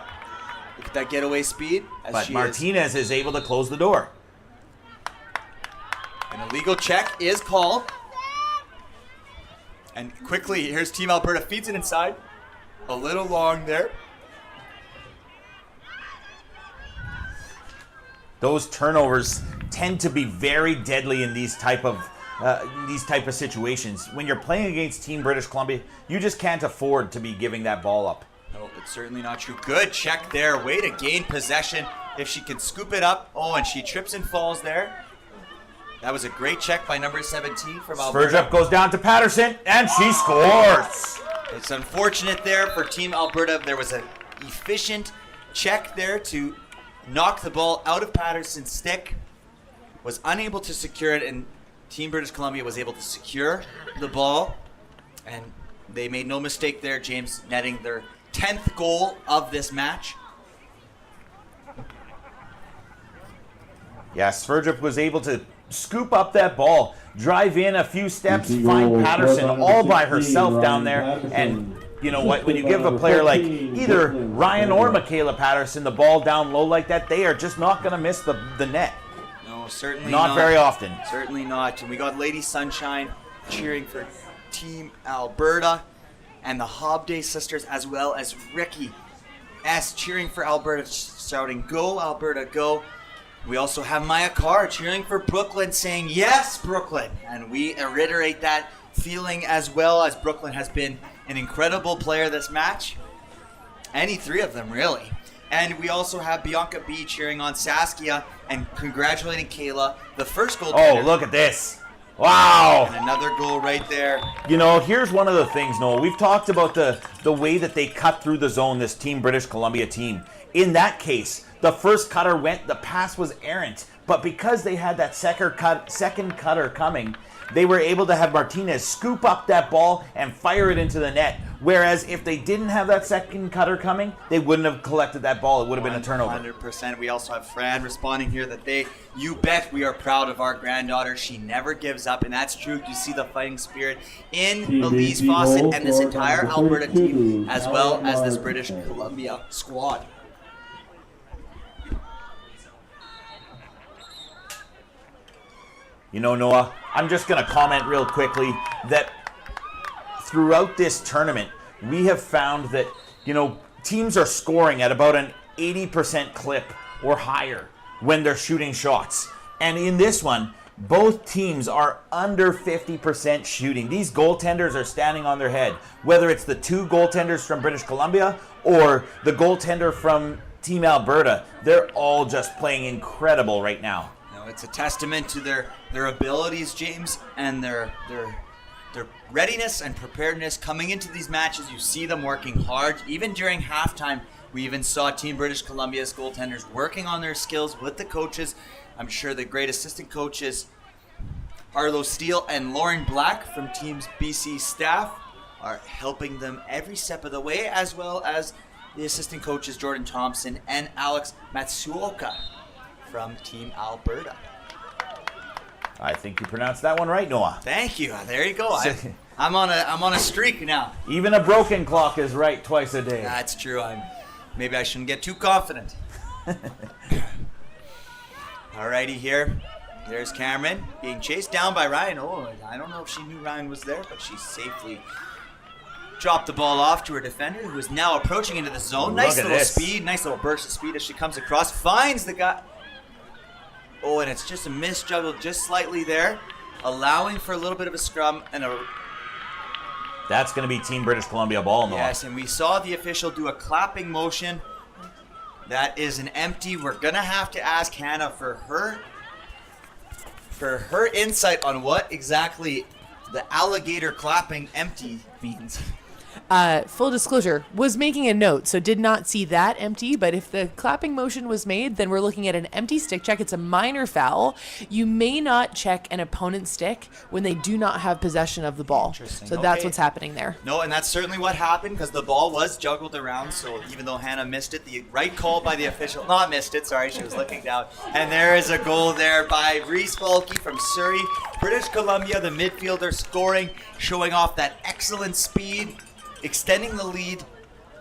Look at that getaway speed. But Martinez is able to close the door. An illegal check is called. And quickly, here's Team Alberta, feeds it inside. A little long there. Those turnovers tend to be very deadly in these type of situations. When you're playing against Team British Columbia, you just can't afford to be giving that ball up. No, it's certainly not true. Good check there. Way to gain possession. If she can scoop it up. Oh, and she trips and falls there. That was a great check by number 17 from Alberta. Spurgeon goes down to Patterson, and she scores. It's unfortunate there for Team Alberta. There was an efficient check there to knock the ball out of Patterson's stick. Was unable to secure it, and Team British Columbia was able to secure the ball. And they made no mistake there, James, netting their 10th goal of this match. Yeah, Sverdrup was able to scoop up that ball, drive in a few steps, find Patterson all by herself down there. And you know what? When you give a player like either Ryan or Michaela Patterson the ball down low like that, they are just not going to miss the net. No, certainly not. Not very often. Certainly not. And we got Lady Sunshine cheering for Team Alberta and the Hobday sisters, as well as Ricky S cheering for Alberta, shouting, "Go, Alberta, go." We also have Maya Carr cheering for Brooklyn, saying, "Yes, Brooklyn." And we reiterate that feeling as well, as Brooklyn has been an incredible player this match. Any three of them, really. And we also have Bianca B cheering on Saskia and congratulating Kayla, the first goal. Oh, look at this. Wow. And another goal right there. You know, here's one of the things, Noah. We've talked about the way that they cut through the zone, this Team British Columbia team. In that case, the first cutter went, the pass was errant. But because they had that second cutter coming, they were able to have Martinez scoop up that ball and fire it into the net. Whereas if they didn't have that second cutter coming, they wouldn't have collected that ball. It would have been a turnover. 100%. We also have Fran responding here that you bet we are proud of our granddaughter. She never gives up, and that's true. You see the fighting spirit in Elise Fawcett and this entire Alberta team, as well as this British Columbia squad. You know, Noah, I'm just going to comment real quickly that throughout this tournament, we have found that, you know, teams are scoring at about an 80% clip or higher when they're shooting shots. And in this one, both teams are under 50% shooting. These goaltenders are standing on their head, whether it's the two goaltenders from British Columbia or the goaltender from Team Alberta. They're all just playing incredible right now. It's a testament to their abilities, James, and their readiness and preparedness coming into these matches. You see them working hard. Even during halftime, we even saw Team British Columbia's goaltenders working on their skills with the coaches. I'm sure the great assistant coaches, Arlo Steele and Lauren Black from Team's BC staff, are helping them every step of the way, as well as the assistant coaches Jordan Thompson and Alex Matsuoka from Team Alberta. I think you pronounced that one right, Noah. Thank you. There you go. I'm on a streak now. Even a broken clock is right twice a day. That's true. Maybe I shouldn't get too confident. Alrighty, here. There's Cameron being chased down by Ryan. Oh, I don't know if she knew Ryan was there, but she safely dropped the ball off to her defender, who is now approaching into the zone. Nice little speed, nice little burst of speed as she comes across, finds the guy. Oh, and it's just a misjuggle just slightly there, allowing for a little bit of a scrum and a... That's going to be Team British Columbia ball, Noah. Yes, and we saw the official do a clapping motion. That is an empty. We're going to have to ask Hannah for her insight on what exactly the alligator clapping empty means. Full disclosure, was making a note, so did not see that empty, but if the clapping motion was made, then we're looking at an empty stick check. It's a minor foul. You may not check an opponent's stick when they do not have possession of the ball. So that's what's happening there. No, and that's certainly what happened, because the ball was juggled around, so even though Hannah missed it, the right call by the official, not missed it, sorry, she was looking down. And there is a goal there by Reese Falke from Surrey. British Columbia, the midfielder, scoring, showing off that excellent speed, extending the lead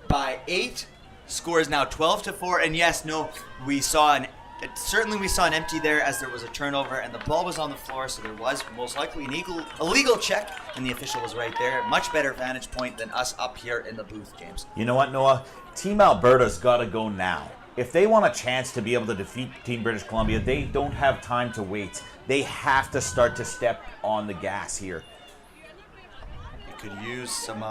by 8. Score is now 12-4. And yes, no, we saw an empty there, as there was a turnover and the ball was on the floor, so there was most likely an illegal check, and the official was right there. Much better vantage point than us up here in the booth, James. You know what, Noah? Team Alberta's got to go now. If they want a chance to be able to defeat Team British Columbia, they don't have time to wait. They have to start to step on the gas here. You could use some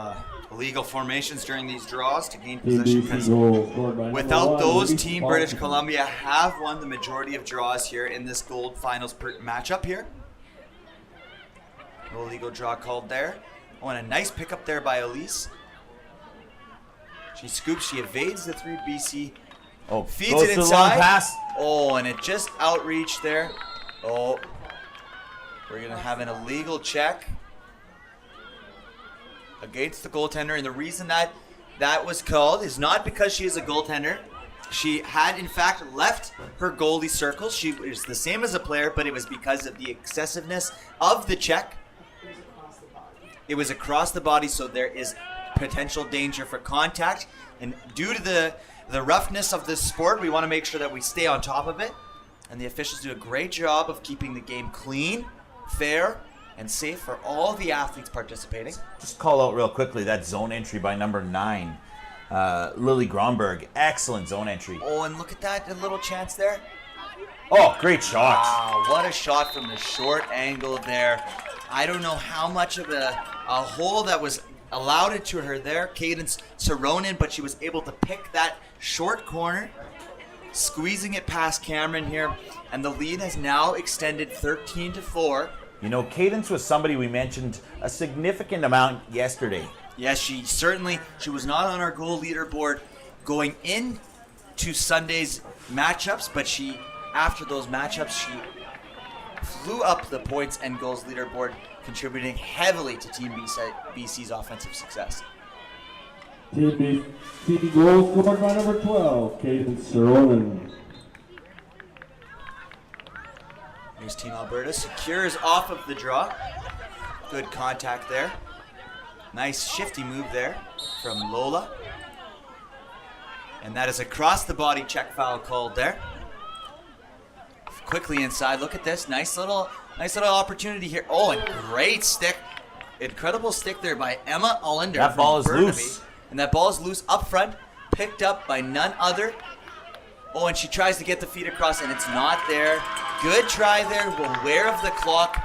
illegal formations during these draws to gain possession, because without those, Team British Columbia have won the majority of draws here in this gold finals matchup here. No illegal draw called there. Oh, and a nice pickup there by Elise. She scoops, she evades the 3 BC. Oh, feeds it inside. Pass. Oh, and it just outreached there. Oh, we're going to have an illegal check against the goaltender, and the reason that was called is not because she is a goaltender. She had, in fact, left her goalie circle. She is the same as a player, but it was because of the excessiveness of the check. It was across the body, so there is potential danger for contact. And due to the roughness of this sport, we want to make sure that we stay on top of it. And the officials do a great job of keeping the game clean, fair, and safe for all the athletes participating. Just call out real quickly that zone entry by number 9. Lily Gronberg. Excellent zone entry. Oh, and look at that little chance there. Oh, great shot. Wow, what a shot from the short angle there. I don't know how much of a hole that was allowed it to her there, Cadence Saronin, but she was able to pick that short corner, squeezing it past Cameron here, and the lead has now extended 13-4. You know, Cadence was somebody we mentioned a significant amount yesterday. Yes, she was not on our goal leaderboard going into Sunday's matchups, but after those matchups, she flew up the points and goals leaderboard, contributing heavily to Team BC's offensive success. Team BC goal scored by number 12, Cadence Saronin. Here's Team Alberta, secures off of the draw. Good contact there. Nice shifty move there from Lola. And that is across the body check foul called there. Quickly inside, look at this, nice little opportunity here. Oh, and great stick. Incredible stick there by Emma Ullender. That ball is loose. And that ball is loose up front, picked up by none other. Oh, and she tries to get the feet across, and it's not there. Good try there, aware of the clock.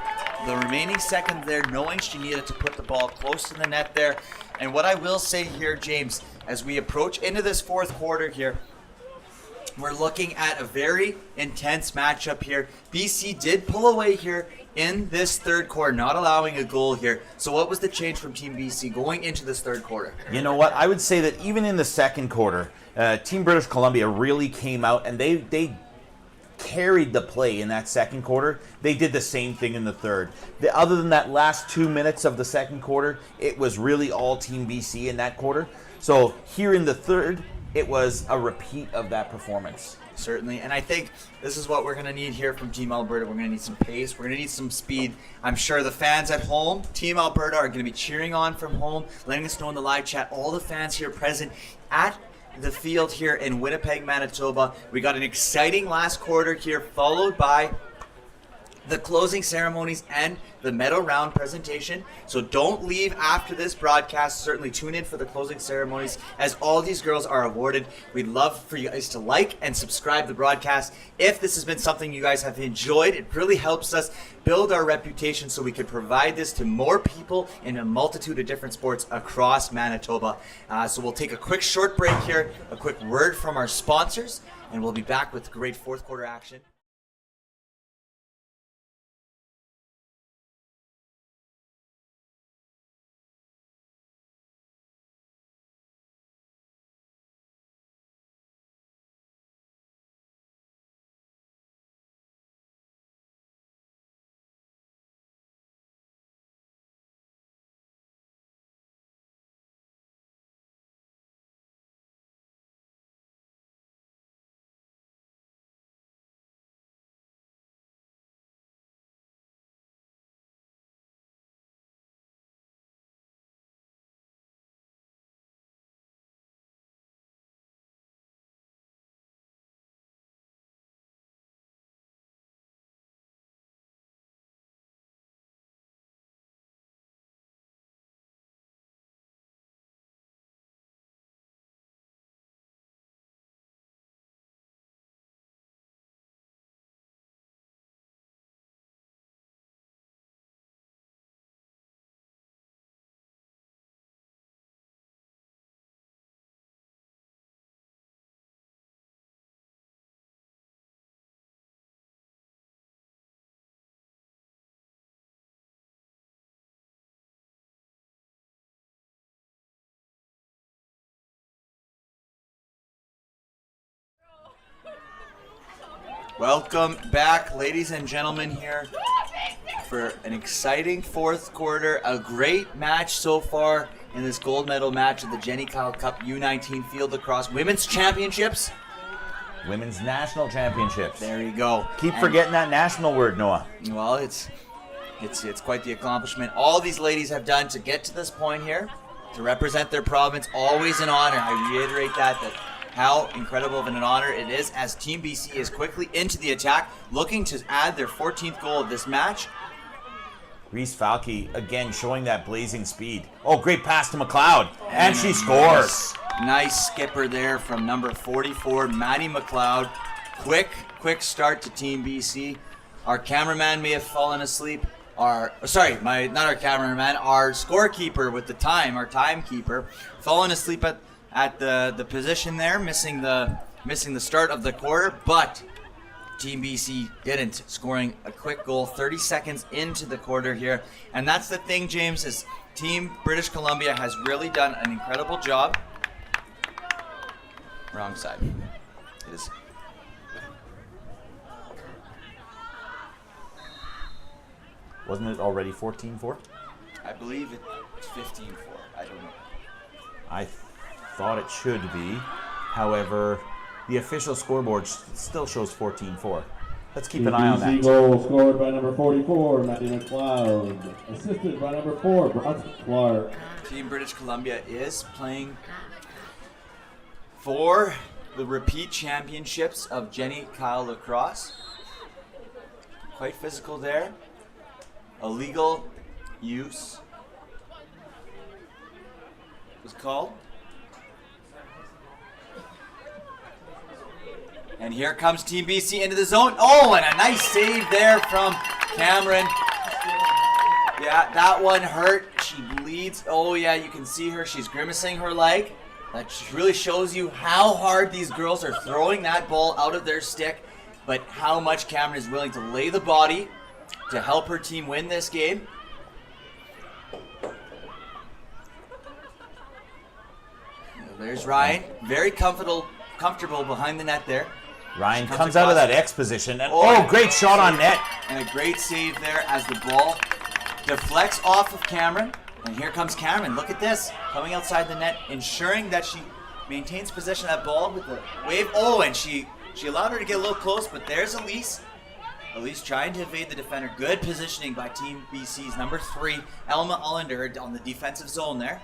The remaining second there, knowing she needed to put the ball close to the net there. And what I will say here, James, as we approach into this fourth quarter here, we're looking at a very intense matchup here. BC did pull away here in this third quarter, not allowing a goal here. So what was the change from Team BC going into this third quarter? You know what? I would say that even in the second quarter, Team British Columbia really came out and they carried the play in that second quarter. They did the same thing in the third. Other than that last 2 minutes of the second quarter, it was really all Team BC in that quarter. So here in the third, it was a repeat of that performance. Certainly, and I think this is what we're going to need here from Team Alberta. We're going to need some pace. We're going to need some speed. I'm sure the fans at home, Team Alberta, are going to be cheering on from home, letting us know in the live chat, all the fans here present at the field here in Winnipeg, Manitoba. We got an exciting last quarter here, followed by the closing ceremonies and the medal round presentation. So don't leave after this broadcast. Certainly tune in for the closing ceremonies as all these girls are awarded. We'd love for you guys to like and subscribe to the broadcast. If this has been something you guys have enjoyed, it really helps us build our reputation so we can provide this to more people in a multitude of different sports across Manitoba. So we'll take a quick short break here, a quick word from our sponsors, and we'll be back with great fourth quarter action. Welcome back, ladies and gentlemen, here for an exciting fourth quarter. A great match so far in this gold medal match of the Jenny Kyle Cup U19 Field Lacrosse Women's Championships. Women's National Championships. There you go. Keep forgetting that national word, Noah. Well, it's quite the accomplishment all these ladies have done to get to this point here, to represent their province. Always an honor. I reiterate that how incredible of an honor it is as Team BC is quickly into the attack, looking to add their 14th goal of this match. Reese Falke, again, showing that blazing speed. Oh, great pass to McLeod. And she scores. Nice skipper there from number 44, Maddie McLeod. Quick start to Team BC. Our cameraman may have fallen asleep. Not our cameraman, our scorekeeper with the time, our timekeeper, fallen asleep at the position there, missing the start of the quarter, but Team BC didn't, scoring a quick goal 30 seconds into the quarter here. And that's the thing, James, is Team British Columbia has really done an incredible job. Wrong side. It is. Wasn't it already 14-4? I believe it's 15-4. I don't know. I thought it should be. However, the official scoreboard still shows 14-4. Let's keep an eye on that. Goal scored by number 44, Matthew McLeod. Assisted by number 4, Bronson Clark. Team British Columbia is playing for the repeat championships of Jenny Kyle Lacrosse. Quite physical there. Illegal use was called. And here comes Team BC into the zone. Oh, and a nice save there from Cameron. Yeah, that one hurt. She bleeds. Oh, yeah, you can see her. She's grimacing her leg. That really shows you how hard these girls are throwing that ball out of their stick, but how much Cameron is willing to lay the body to help her team win this game. There's Ryan. Very comfortable behind the net there. Ryan comes out of that X position, and great shot on net. And a great save there as the ball deflects off of Cameron. And here comes Cameron. Look at this. Coming outside the net, ensuring that she maintains possession of that ball with the wave. Oh, and she allowed her to get a little close, but there's Elise. Elise trying to evade the defender. Good positioning by Team BC's number 3, Elma Allender, on the defensive zone there.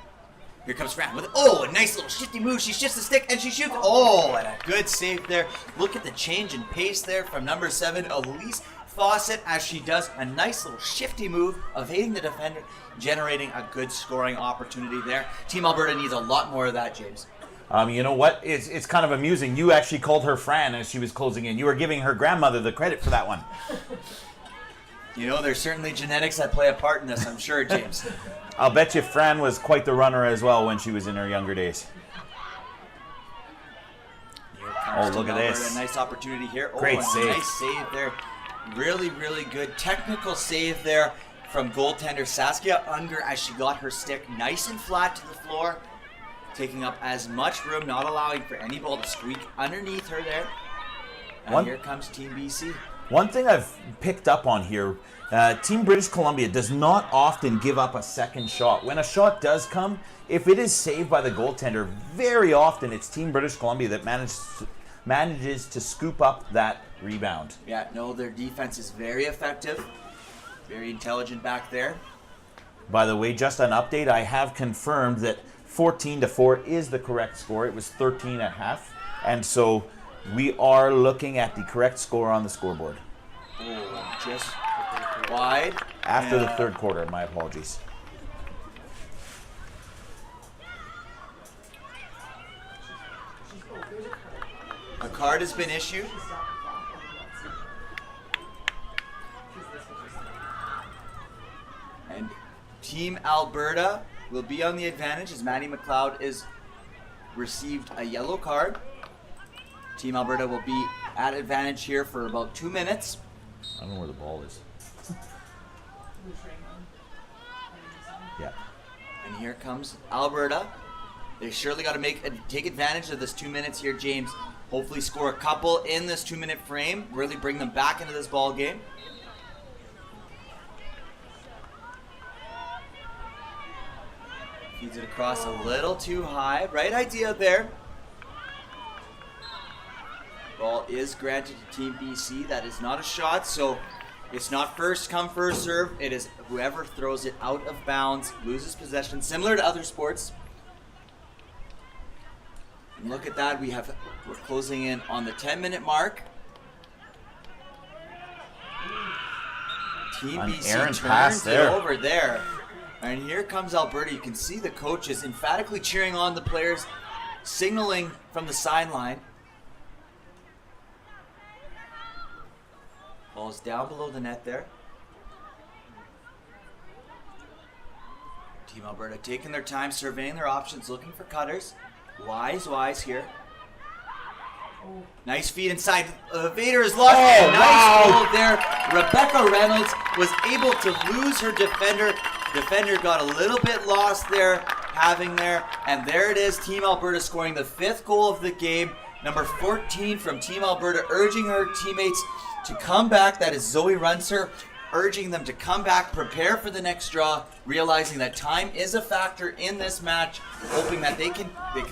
Here comes Fran with, a nice little shifty move. She shifts the stick and she shoots. Oh, and a good save there. Look at the change in pace there from number 7, Elise Fawcett, as she does a nice little shifty move, evading the defender, generating a good scoring opportunity there. Team Alberta needs a lot more of that, James. You know what? It's kind of amusing. You actually called her Fran as she was closing in. You were giving her grandmother the credit for that one. You know, there's certainly genetics that play a part in this, I'm sure, James. I'll bet you Fran was quite the runner as well when she was in her younger days. Oh, look at this. A nice opportunity here. Great save. Nice save there. Really, really good technical save there from goaltender Saskia Unger as she got her stick nice and flat to the floor, taking up as much room, not allowing for any ball to squeak underneath her there. And here comes Team BC. One thing I've picked up on here, Team British Columbia does not often give up a second shot. When a shot does come, if it is saved by the goaltender, very often it's Team British Columbia that manages to scoop up that rebound. Yeah, no, their defense is very effective. Very intelligent back there. By the way, just an update, I have confirmed that 14-4 is the correct score. It was 13.5. And so we are looking at the correct score on the scoreboard. Oh, just wide. After the third quarter, my apologies. A card has been issued. And Team Alberta will be on the advantage as Maddie McLeod is received a yellow card. Team Alberta will be at advantage here for about 2 minutes. I don't know where the ball is. Yeah. And here comes Alberta. They surely got to take advantage of this 2 minutes here, James. Hopefully score a couple in this 2-minute frame. Really bring them back into this ball game. Feeds it across a little too high. Right idea there. Ball is granted to Team BC. That is not a shot, so it's not first come, first serve. It is whoever throws it out of bounds loses possession, similar to other sports. And look at that. We're closing in on the 10-minute mark. Team BC turns it over there. And here comes Alberta. You can see the coaches emphatically cheering on the players, signaling from the sideline. Ball's down below the net there. Team Alberta taking their time, surveying their options, looking for cutters. Wise here. Nice feed inside. Vader is lost. Nice goal there. Rebecca Reynolds was able to lose her defender. Defender got a little bit lost there, and there it is. Team Alberta scoring the 5th goal of the game. Number 14 from Team Alberta, urging her teammates to come back. That is Zoe Runser, urging them to come back, prepare for the next draw, realizing that time is a factor in this match, hoping that they can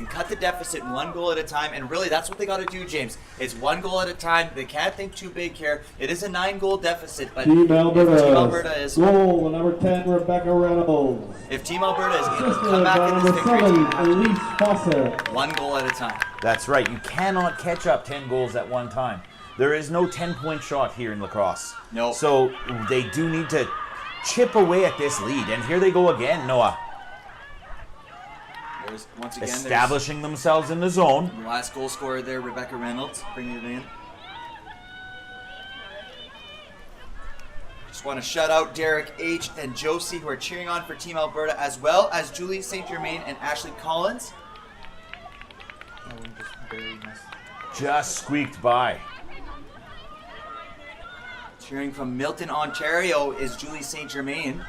cut the deficit 1 goal at a time. And really, that's what they got to do, James. It's 1 goal at a time. They can't think too big here. It is a 9-goal deficit, but Team Alberta is goal number 10, Rebecca Reynolds. If Team Alberta is able to come back in this victory, 7, Elise Fawcett. 1 goal at a time. That's right. You cannot catch up 10 goals at one time. There is no 10-point shot here in lacrosse. No. So they do need to chip away at this lead. And here they go again, Noah. Once again, establishing themselves in the zone. The last goal scorer there, Rebecca Reynolds, bringing it in. Just want to shout out Derek H. and Josie, who are cheering on for Team Alberta, as well as Julie St. Germain and Ashley Collins. Just squeaked by. Cheering from Milton, Ontario is Julie St. Germain.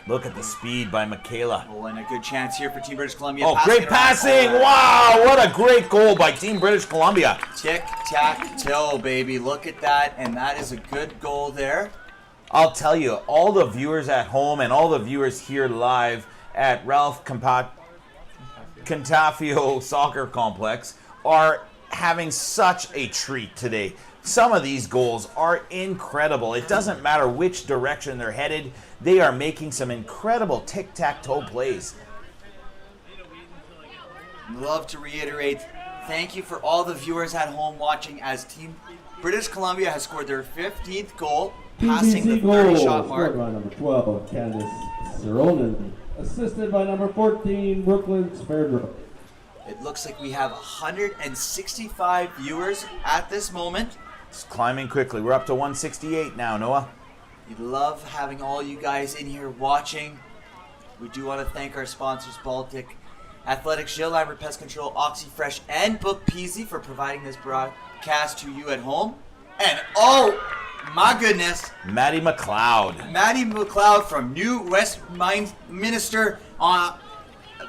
Look at the speed by Michaela. Oh, and a good chance here for Team British Columbia. Oh, great passing. Wow, what a great goal by Team British Columbia. Tic-tac-toe, baby. Look at that, and that is a good goal there. I'll tell you, all the viewers at home and all the viewers here live at Ralph Cantafio Soccer Complex are having such a treat today. Some of these goals are incredible. It doesn't matter which direction they're headed. They are making some incredible tic-tac-toe plays. Love to reiterate, thank you for all the viewers at home watching as Team British Columbia has scored their 15th goal, passing the 30-shot mark. Scored by number 12, Candice Saronen. Assisted by number 14, Brooklyn Sverdrup. It looks like we have 165 viewers at this moment. It's climbing quickly. We're up to 168 now, Noah. We love having all you guys in here watching. We do want to thank our sponsors, Baltic Athletics, Gillimer Pest Control, OxyFresh, and Book Peasy for providing this broadcast to you at home. And oh my goodness, Maddie McLeod. Maddie McLeod from New Westminster,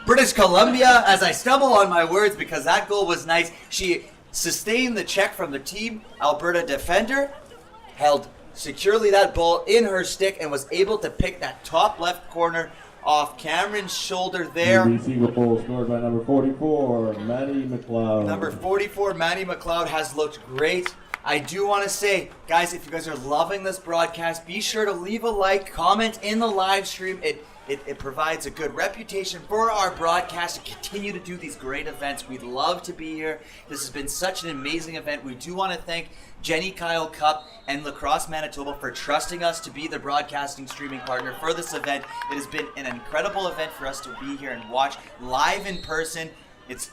British Columbia, as I stumble on my words because that goal was nice. She sustained the check from the Team Alberta defender, held securely that ball in her stick, and was able to pick that top left corner off Cameron's shoulder there. UBC goal scored by number 44, Maddie McLeod. Number 44, Maddie McLeod, has looked great. I do want to say, guys, if you guys are loving this broadcast, be sure to leave a like, comment in the live stream. It provides a good reputation for our broadcast to continue to do these great events. We'd love to be here. This has been such an amazing event. We do want to thank Jenny Kyle Cup and Lacrosse Manitoba for trusting us to be the broadcasting streaming partner for this event. It has been an incredible event for us to be here and watch live in person.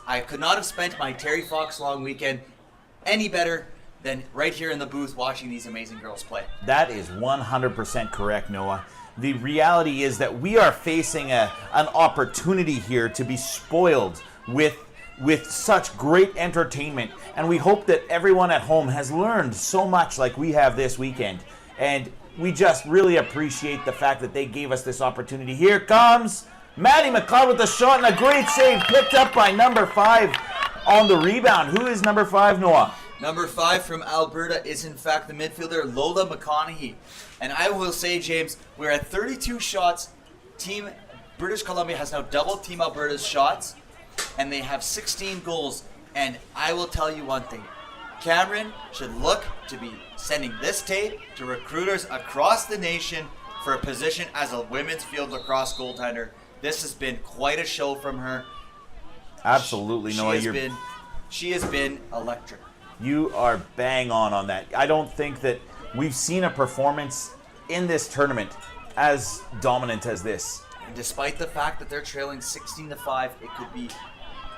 I could not have spent my Terry Fox long weekend any better than right here in the booth watching these amazing girls play. That is 100% correct, Noah. The reality is that we are facing an opportunity here to be spoiled with such great entertainment, and we hope that everyone at home has learned so much like we have this weekend, and we just really appreciate the fact that they gave us this opportunity. Here comes Maddie McLeod with the shot and a great save picked up by number 5 on the rebound. Who is number 5, Noah? Number 5 from Alberta is in fact the midfielder Lola McConaughey. And I will say, James, we're at 32 shots. Team British Columbia has now doubled Team Alberta's shots, and they have 16 goals. And I will tell you one thing. Cameron should look to be sending this tape to recruiters across the nation for a position as a women's field lacrosse goaltender. This has been quite a show from her. Absolutely, Noah. She has been electric. You are bang on that. I don't think that we've seen a performance in this tournament as dominant as this. And despite the fact that they're trailing 16-5, it could be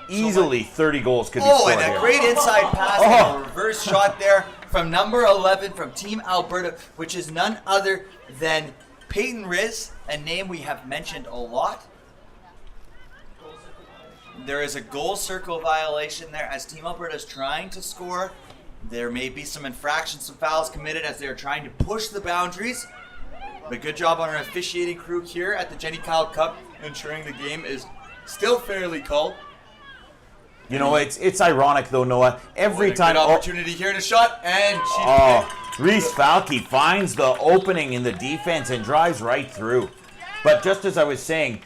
Easily 30 goals could be Oh, scored and a here. great inside pass and a reverse shot there from number 11 from Team Alberta, which is none other than Peyton Riz, a name we have mentioned a lot. There is a goal circle violation there as Team Alberta is trying to score. There may be some infractions, some fouls committed as they are trying to push the boundaries. But good job on our officiating crew here at the Jenny Kyle Cup, ensuring the game is still fairly called. You know, it's ironic though, Noah. Every time, good opportunity here to shot, and she's Reese Falke finds the opening in the defense and drives right through. But just as I was saying,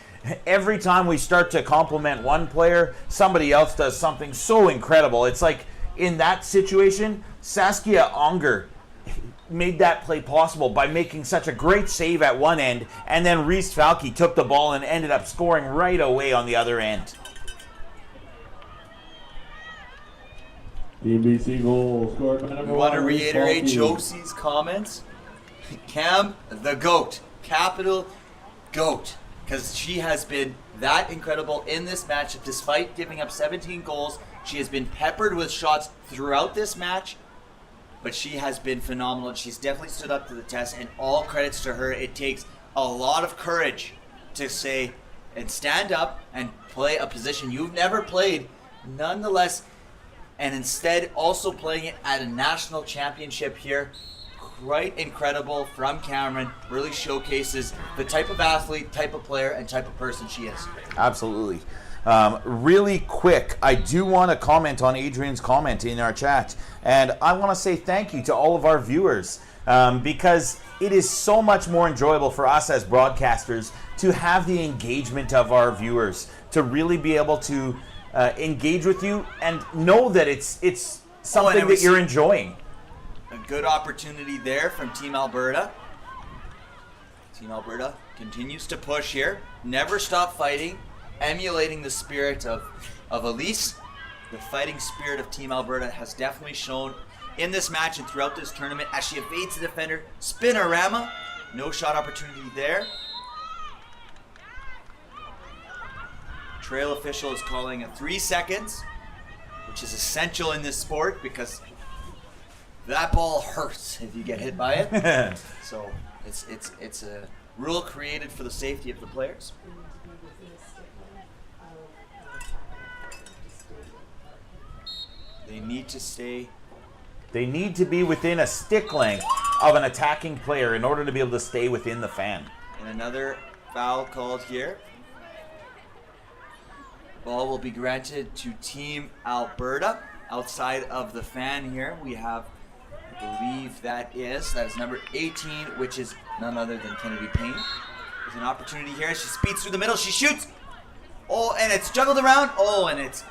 every time we start to compliment one player, somebody else does something so incredible. It's like in that situation, Saskia Unger made that play possible by making such a great save at one end, and then Reese Falke took the ball and ended up scoring right away on the other end. Team BC goal scored by number We want to 1. Reese reiterate Falke. Josie's comments. Cam, the GOAT. Capital GOAT. Because she has been that incredible in this matchup. Despite giving up 17 goals, she has been peppered with shots throughout this match. But she has been phenomenal. She's definitely stood up to the test, and all credits to her. It takes a lot of courage to say and stand up and play a position you've never played, nonetheless, and instead also playing it at a national championship here. Quite incredible from Cameron. Really showcases the type of athlete, type of player, and type of person she is. Absolutely. Really quick, I do want to comment on Adrian's comment in our chat, and I want to say thank you to all of our viewers, because it is so much more enjoyable for us as broadcasters to have the engagement of our viewers, to really be able to engage with you and know that it's something that you're enjoying. A good opportunity there from Team Alberta. Team Alberta continues to push here. Never stop fighting, emulating the spirit of Elise. The fighting spirit of Team Alberta has definitely shown in this match and throughout this tournament as she evades the defender. Spinorama. No shot opportunity there. Trail official is calling a 3 seconds, which is essential in this sport because that ball hurts if you get hit by it. So it's a rule created for the safety of the players. They need to stay. They need to be within a stick length of an attacking player in order to be able to stay within the fan. And another foul called here. Ball will be granted to Team Alberta. Outside of the fan here, we have, I believe that is number 18, which is none other than Kennedy Payne. There's an opportunity here. She speeds through the middle. She shoots. Oh, and it's juggled around. Oh, and it's...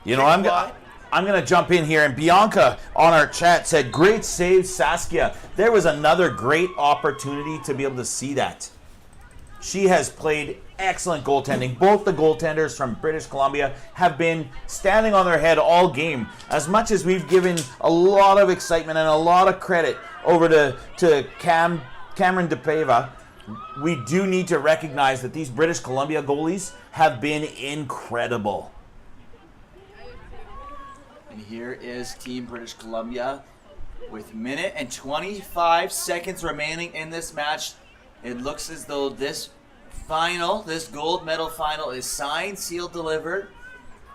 You know, I'm going to jump in here, and Bianca on our chat said, great save, Saskia. There was another great opportunity to be able to see that. She has played excellent goaltending. Both the goaltenders from British Columbia have been standing on their head all game. As much as we've given a lot of excitement and a lot of credit over to Cameron DePaiva, we do need to recognize that these British Columbia goalies have been incredible. And here is Team British Columbia with minute and 25 seconds remaining in this match. It looks as though this gold medal final is signed, sealed, delivered,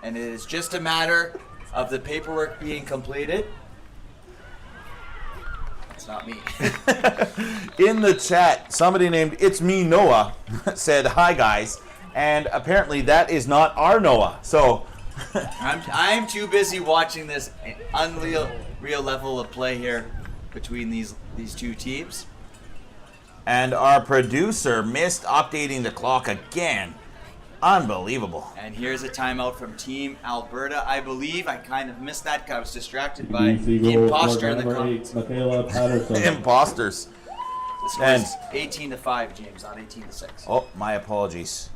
and it is just a matter of the paperwork being completed. It's not me. In the chat, somebody named It's Me Noah said, hi guys, and apparently that is not our Noah. So I'm too busy watching this unreal level of play here between these two teams. And our producer missed updating the clock again. Unbelievable. And here's a timeout from Team Alberta. I believe I kind of missed that because I was distracted by BC the goal imposter in scored the by number comments. 8, Michaela Patterson. Imposters. The score is 18-5, James, not 18-6. Oh, my apologies.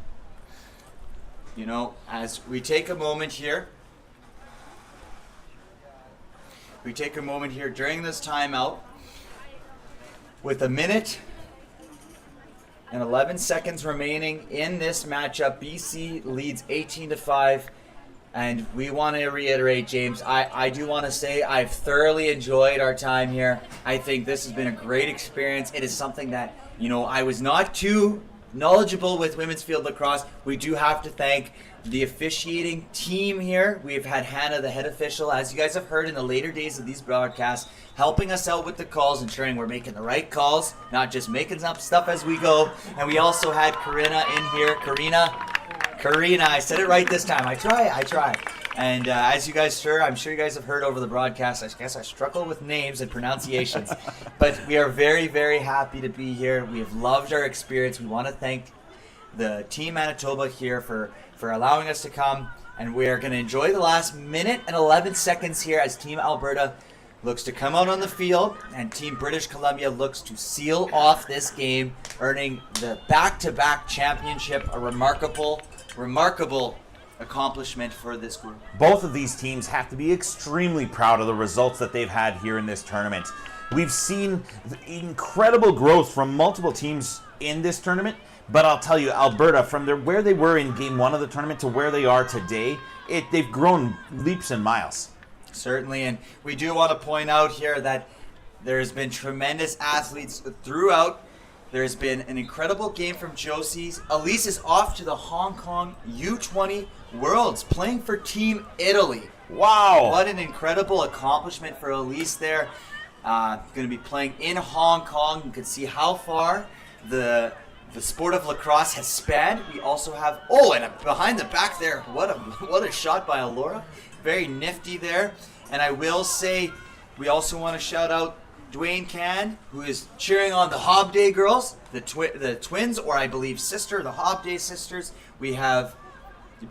You know, as we take a moment here, during this timeout, with a minute and 11 seconds remaining in this matchup, BC leads 18-5. And we want to reiterate, James, I do want to say I've thoroughly enjoyed our time here. I think this has been a great experience. It is something that, I was not too knowledgeable with women's field lacrosse. We do have to thank the officiating team here. We've had Hannah, the head official, as you guys have heard in the later days of these broadcasts, helping us out with the calls, ensuring we're making the right calls, not just making up stuff as we go. And we also had Karina in here. Karina, I said it right this time. I try. And as you guys I'm sure you guys have heard over the broadcast, I guess I struggle with names and pronunciations. But we are very, very happy to be here. We have loved our experience. We want to thank the Team Manitoba here for allowing us to come. And we are going to enjoy the last minute and 11 seconds here as Team Alberta looks to come out on the field, and Team British Columbia looks to seal off this game, earning the back-to-back championship, a remarkable accomplishment for this group. Both of these teams have to be extremely proud of the results that they've had here in this tournament. We've seen incredible growth from multiple teams in this tournament, but I'll tell you, Alberta, from where they were in game one of the tournament to where they are today, they've grown leaps and miles. Certainly, and we do want to point out here that there's been tremendous athletes throughout. There's been an incredible game from Josie's. Elise is off to the Hong Kong U20 Worlds, playing for Team Italy. Wow! What an incredible accomplishment for Elise there. Going to be playing in Hong Kong. You can see how far the sport of lacrosse has spanned. We also have, and behind the back there, what a shot by Alora. Very nifty there. And I will say, we also want to shout out Dwayne Can, who is cheering on the Hobday girls, the twins, or I believe sister, the Hobday sisters. We have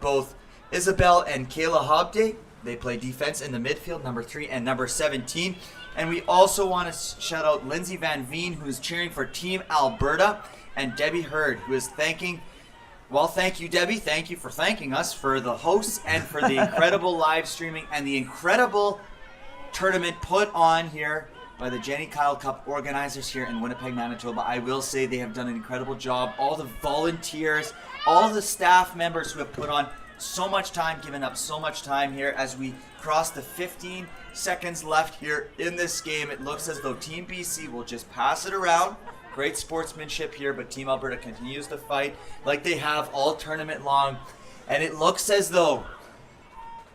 both Isabel and Kayla Hobday. They play defense in the midfield, number 3 and number 17. And we also want to shout out Lindsay Van Veen, who's cheering for Team Alberta, and Debbie Hurd, who is thanking. Well, thank you, Debbie. Thank you for thanking us for the hosts and for the incredible live streaming and the incredible tournament put on here by the Jenny Kyle Cup organizers here in Winnipeg, Manitoba. I will say they have done an incredible job. All the volunteers, all the staff members who have put on so much time, given up so much time here as we cross the 15 seconds left here in this game. It looks as though Team BC will just pass it around. Great sportsmanship here, but Team Alberta continues to fight like they have all tournament long. And it looks as though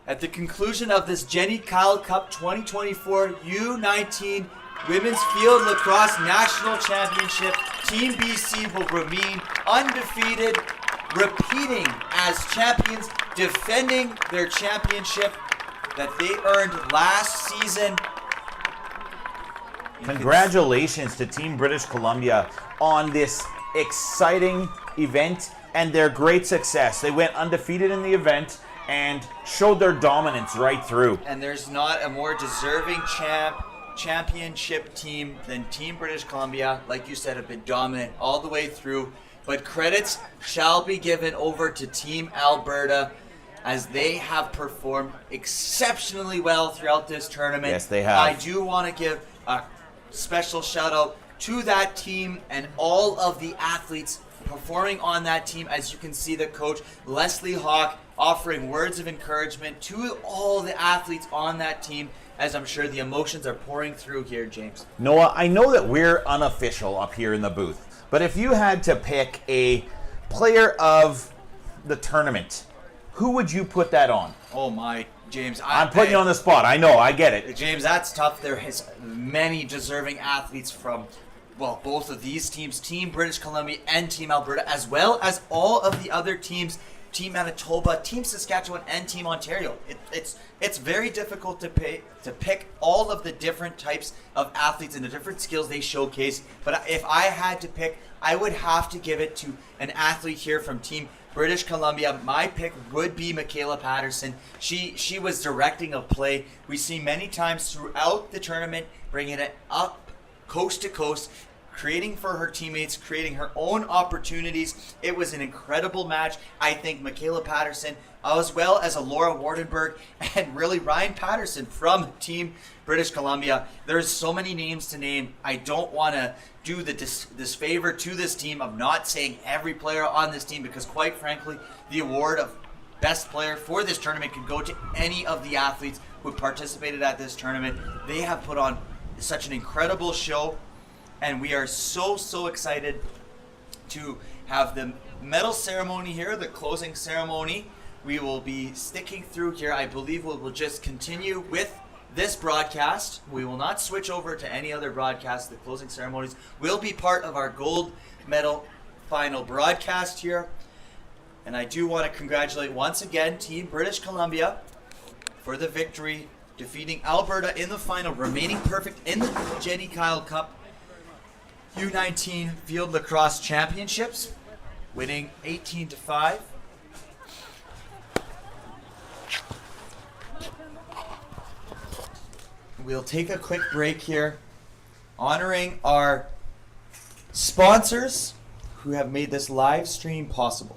at the conclusion of this Jenny Kyle Cup 2024 U19 Women's Field Lacrosse National Championship, Team BC will remain undefeated, repeating as champions, defending their championship that they earned last season. Congratulations to Team British Columbia on this exciting event and their great success. They went undefeated in the event and showed their dominance right through. And there's not a more deserving championship team than Team British Columbia. Like you said, have been dominant all the way through. But credits shall be given over to Team Alberta as they have performed exceptionally well throughout this tournament. Yes, they have. I do want to give a special shout out to that team and all of the athletes performing on that team. As you can see, the coach Leslie Hawk offering words of encouragement to all the athletes on that team, as I'm sure the emotions are pouring through here, James. Noah, I know that we're unofficial up here in the booth, but if you had to pick a player of the tournament, who would you put that on? Oh my, James. I'm putting you on the spot. I know, I get it. James, that's tough. There is many deserving athletes from, both of these teams, Team British Columbia and Team Alberta, as well as all of the other teams, Team Manitoba, Team Saskatchewan, and Team Ontario. It's very difficult to pick all of the different types of athletes and the different skills they showcase. But if I had to pick, I would have to give it to an athlete here from Team British Columbia. My pick would be Michaela Patterson. She was directing a play. We see many times throughout the tournament, bringing it up coast to coast, creating for her teammates, creating her own opportunities. It was an incredible match. I think Michaela Patterson, as well as Laura Wardenberg, and really Ryan Patterson from Team British Columbia. There's so many names to name. I don't want to do the disfavor to this team of not saying every player on this team, because quite frankly, the award of best player for this tournament can go to any of the athletes who participated at this tournament. They have put on such an incredible show, and we are so excited to have the medal ceremony here, the closing ceremony. We will be sticking through here. I believe we'll just continue with this broadcast. We will not switch over to any other broadcast. The closing ceremonies will be part of our gold medal final broadcast here. And I do want to congratulate once again Team British Columbia for the victory, defeating Alberta in the final, remaining perfect in the Jenny Kyle Cup U19 Field Lacrosse Championships, winning 18-5. We'll take a quick break here, honoring our sponsors who have made this live stream possible.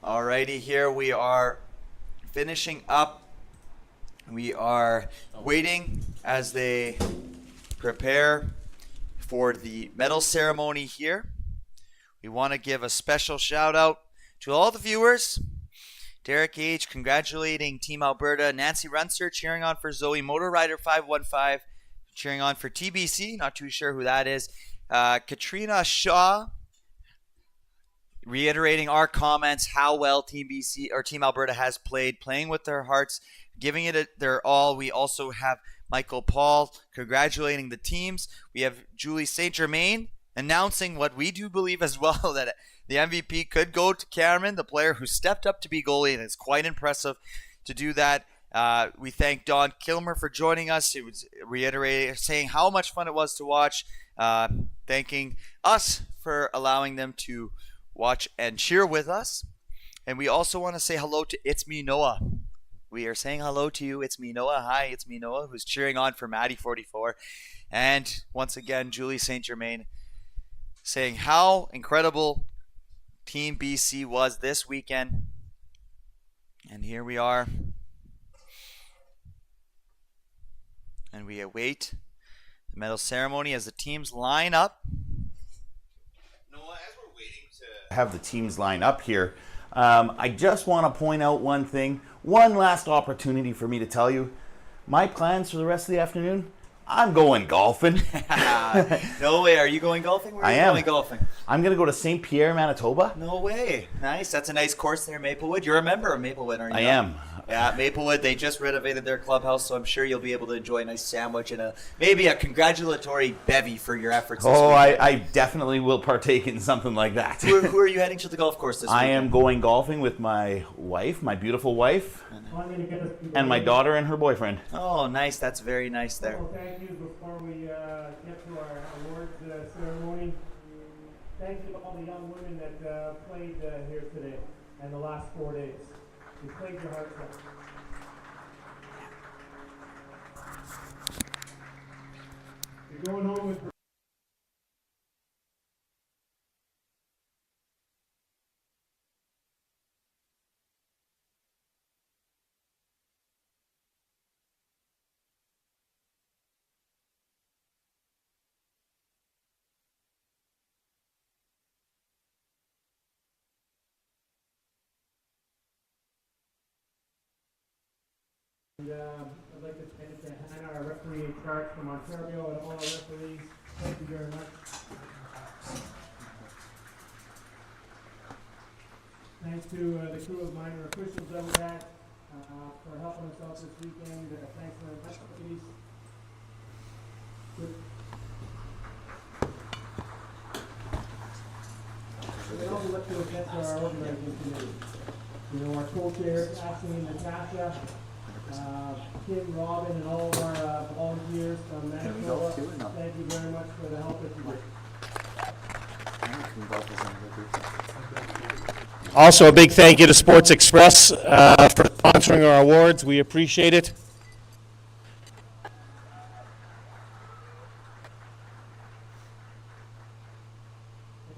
Alrighty, here we are finishing up. We are waiting as they prepare for the medal ceremony here. We want to give a special shout out to all the viewers. Derek H. congratulating Team Alberta. Nancy Runser cheering on for Zoe. Motor Rider 515 cheering on for TBC. Not too sure who that is. Katrina Shaw reiterating our comments, how well Team BC or Team Alberta has played, playing with their hearts, giving it their all. We also have Michael Paul congratulating the teams. We have Julie St. Germain announcing what we do believe as well, that the MVP could go to Cameron, the player who stepped up to be goalie, and it's quite impressive to do that. We thank Don Kilmer for joining us. He was reiterating, saying how much fun it was to watch, thanking us for allowing them to watch and cheer with us. And we also want to say hello to It's Me Noah. We are saying hello to you. It's me, Noah. Hi, it's me, Noah, who's cheering on for Maddie44. And once again, Julie St. Germain saying how incredible Team BC was this weekend. And here we are. And we await the medal ceremony as the teams line up. Noah, as we're waiting to have the teams line up here, I just want to point out one thing. One last opportunity for me to tell you my plans for the rest of the afternoon. I'm going golfing. No way. Are you going golfing? Where are you going golfing? I'm going to go to St. Pierre, Manitoba. No way. Nice. That's a nice course there, Maplewood. You're a member of Maplewood, aren't you? I am. Yeah, Maplewood, they just renovated their clubhouse, so I'm sure you'll be able to enjoy a nice sandwich and maybe a congratulatory bevy for your efforts this weekend. I definitely will partake in something like that. Who are you heading to the golf course this weekend? I am going golfing with my wife, my beautiful wife, and my daughter and her boyfriend. Oh, nice. That's very nice there. Well, thank you. Before we get to our awards ceremony, thank you to all the young women that played here today and the last 4 days. You played your hearts out. You're going home with I'd like to thank Hannah, our referee in charge from Ontario, and all our referees. Thank you very much. Thanks to the crew of minor officials that we had for helping us out this weekend. Thanks to the referees. We also look to thank our organizing committee. You know, our co-chair, Ashley and Natasha, Kim, Robin, and all of our volunteers from Manitoba. Thank you very much for the help that you did. Also, a big thank you to Sports Express for sponsoring our awards. We appreciate it.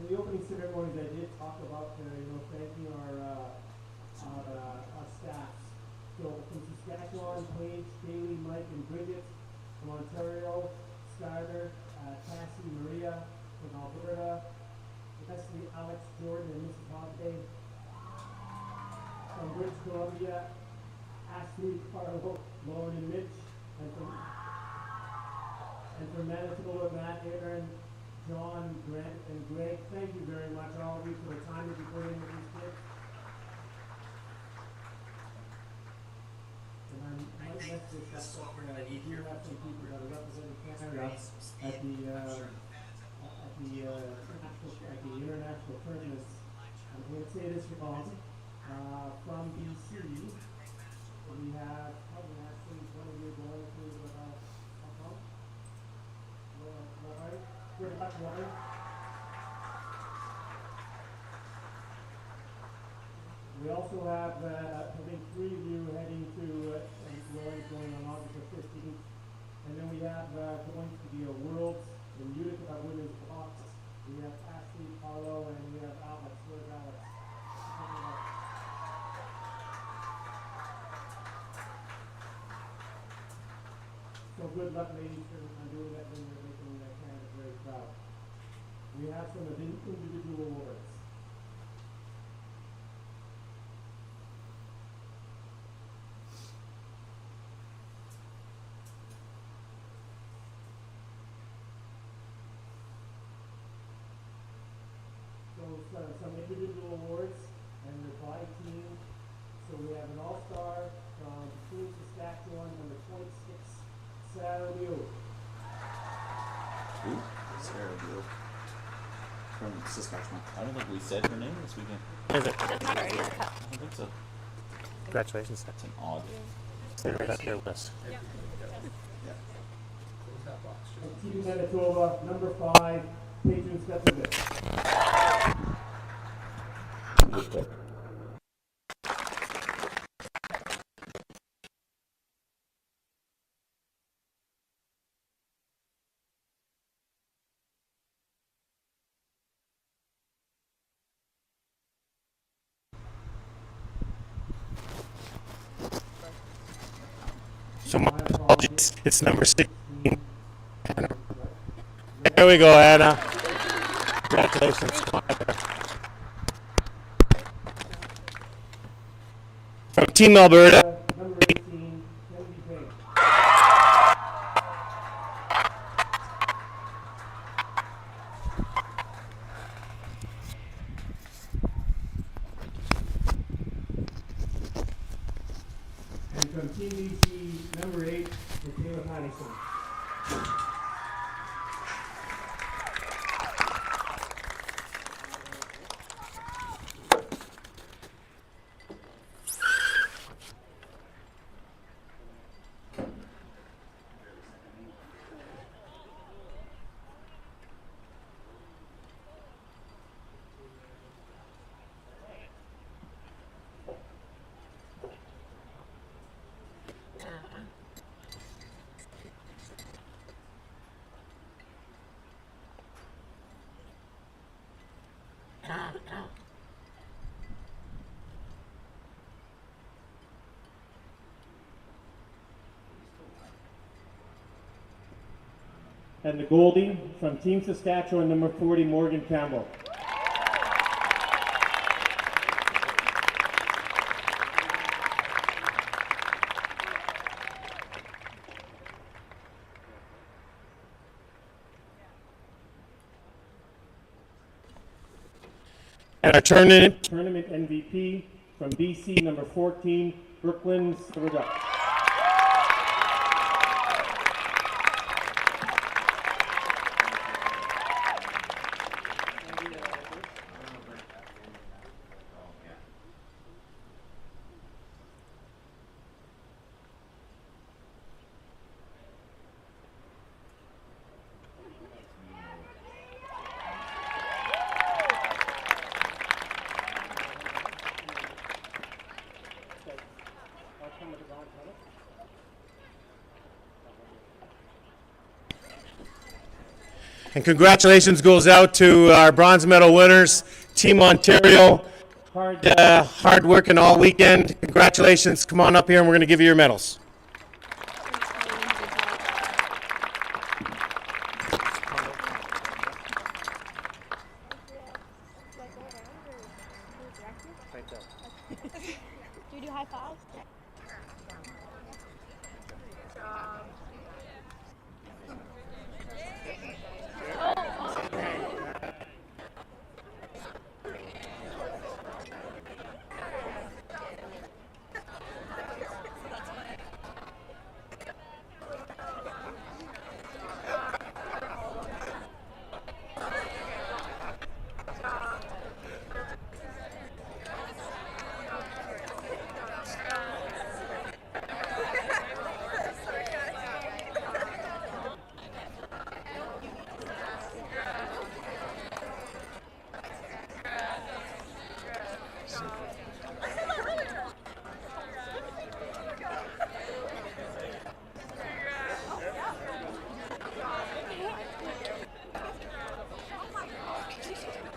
In the opening ceremonies, I did talk about thanking our staffs. So from Saskatchewan, Paige, Kaylee, Mike, and Bridget. From Ontario, Skyler, Cassie, Maria. From Alberta, Leslie, Alex, Jordan, and Mrs. Holiday. From British Columbia, Ashley, Carlo, Lauren, and Mitch. And from Manitoba, Matt, Aaron, John, Grant, and Greg. Thank you very much, all of you, for the time that you put in with these kids. And I might miss this, we do have some people that are representing Canada at the international tournaments. I'm going to say this wrong. From BC, we have, actually, one of you going to Lauren. We also have, I think, 3 of you heading to Lauren's going on August the 15th. And then we have going to the Worlds in Utica women's box. We have Ashley, Carlo, and we have Alex. Where's Alex? So good luck, ladies, on doing that when you're making Canada very proud. We have some individual awards. So some individual awards and the by team. So we have an all-star from Team Saskatchewan, number 26, Sarah Liu. Who? Sarah Beal. From Saskatchewan. I don't think we said her name this weekend. Is it? I don't think so. Congratulations. That's an odd. Right up your list. Team Manitoba, number 5, Patron Stephenson. So my apologies. It's number 16. There we go, Anna. Congratulations. From Team Alberta. Number 18, Kennedy Payne. And from Team BC, number 8, Michaela Patterson. And the Goldie from Team Saskatchewan, number 40, Morgan Campbell. And our tournament MVP from BC, number 14, Brooklyn Silver Ducks. And congratulations goes out to our bronze medal winners, Team Ontario. Hard working all weekend. Congratulations. Come on up here and we're going to give you your medals. Do you do high fives?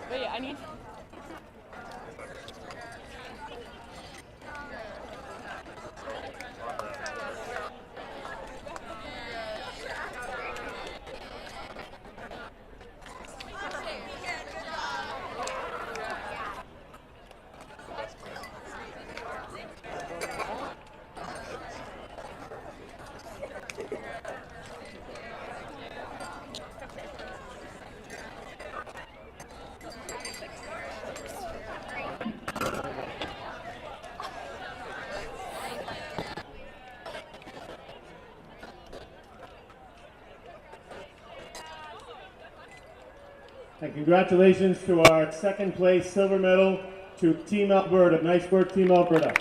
Wait, I need... And congratulations to our second place silver medal to Team Alberta. Nice work, Team Alberta.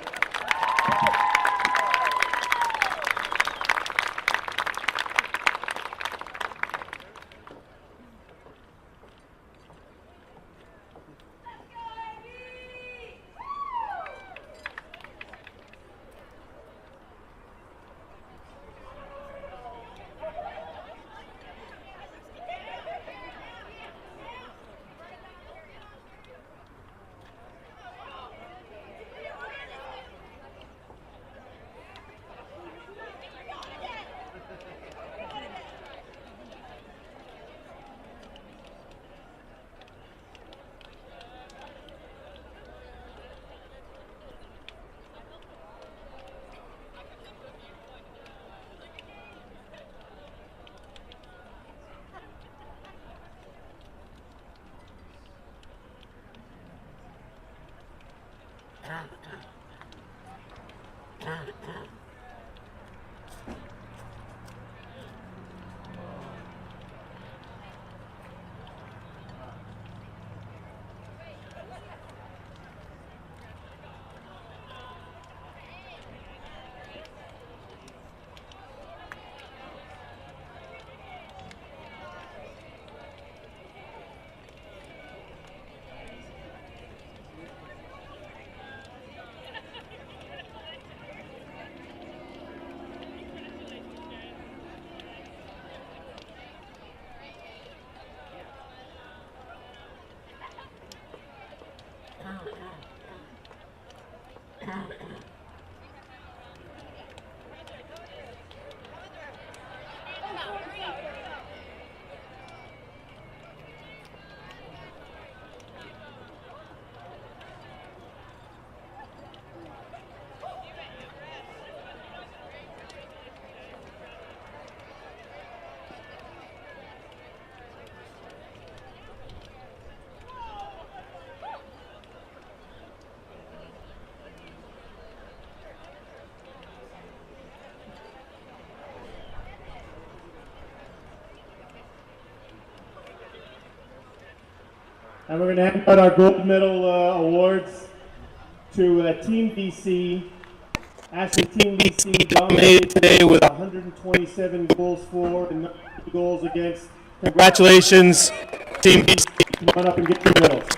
And we're going to hand out our gold medal awards to Team BC. Actually, Team BC dominated today with 127 goals for and 90 goals against. Congratulations, Team BC. Come on up and get your medals.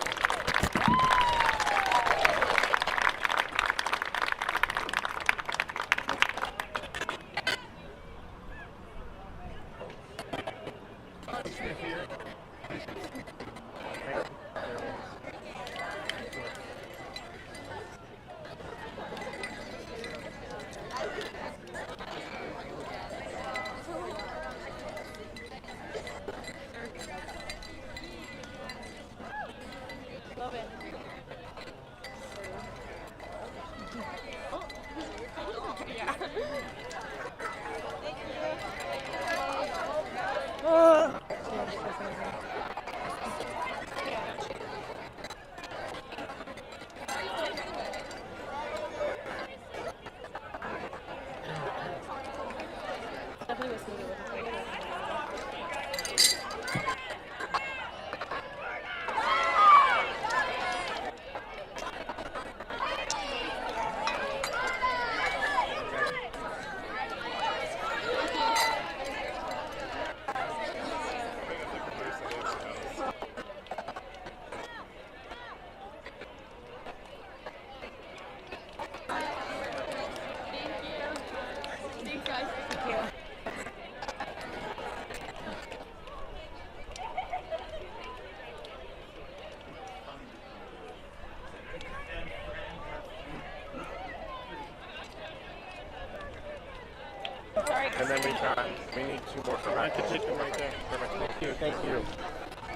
And then we need two more. I can take them right there. Perfect. Thank you.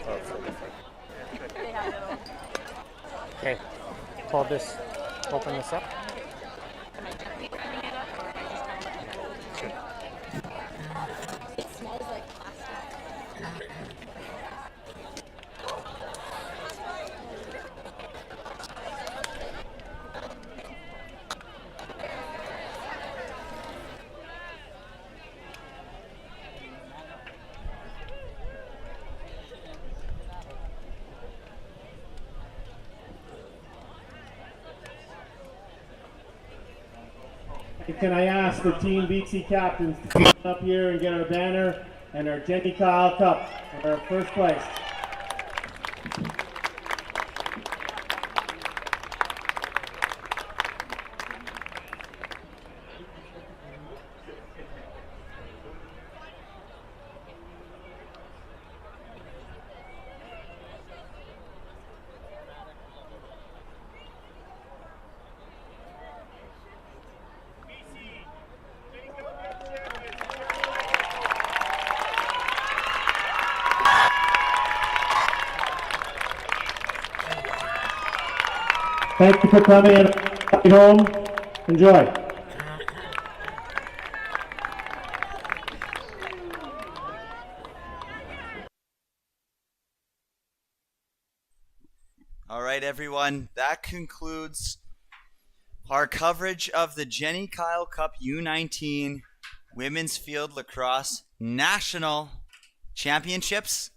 Oh, it's so different. Okay, pull this, open this up. It smells like plastic. Can I ask the Team BC captains to come up here and get our banner and our Jenny Kyle Cup, our first place. Thank you for coming and home. Enjoy. All right, everyone. That concludes our coverage of the Jenny Kyle Cup U19 Women's Field Lacrosse National Championships.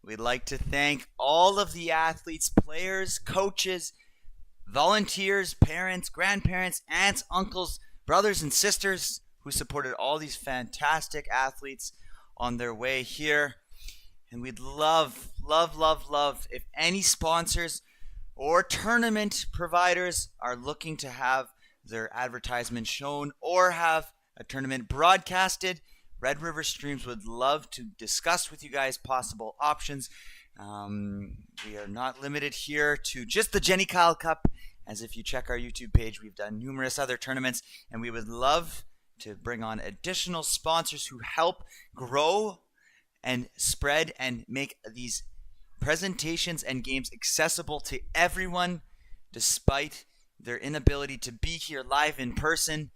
We'd like to thank all of the athletes, players, coaches, volunteers, parents, grandparents, aunts, uncles, brothers, and sisters who supported all these fantastic athletes on their way here. And we'd love if any sponsors or tournament providers are looking to have their advertisement shown or have a tournament broadcasted. Red River Streams would love to discuss with you guys possible options. We are not limited here to just the Jenny Kyle Cup, as if you check our YouTube page, we've done numerous other tournaments, and we would love to bring on additional sponsors who help grow and spread and make these presentations and games accessible to everyone, despite their inability to be here live in person.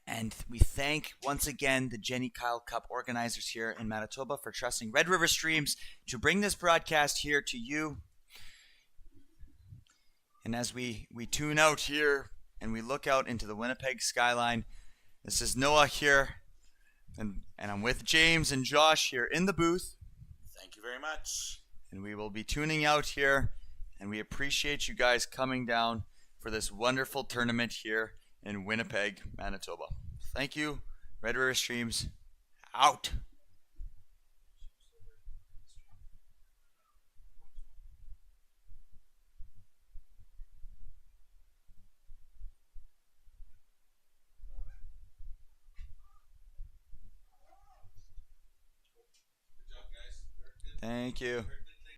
And we thank once again the Jenny Kyle Cup organizers here in Manitoba for trusting Red River Streams to bring this broadcast here to you. And as we tune out here and we look out into the Winnipeg skyline, this is Noah here, and I'm with James and Josh here in the booth. Thank you very much. and we will be tuning out here. And we appreciate you guys coming down for this wonderful tournament here in Winnipeg, Manitoba. Thank you. Red River Streams out. Thank you.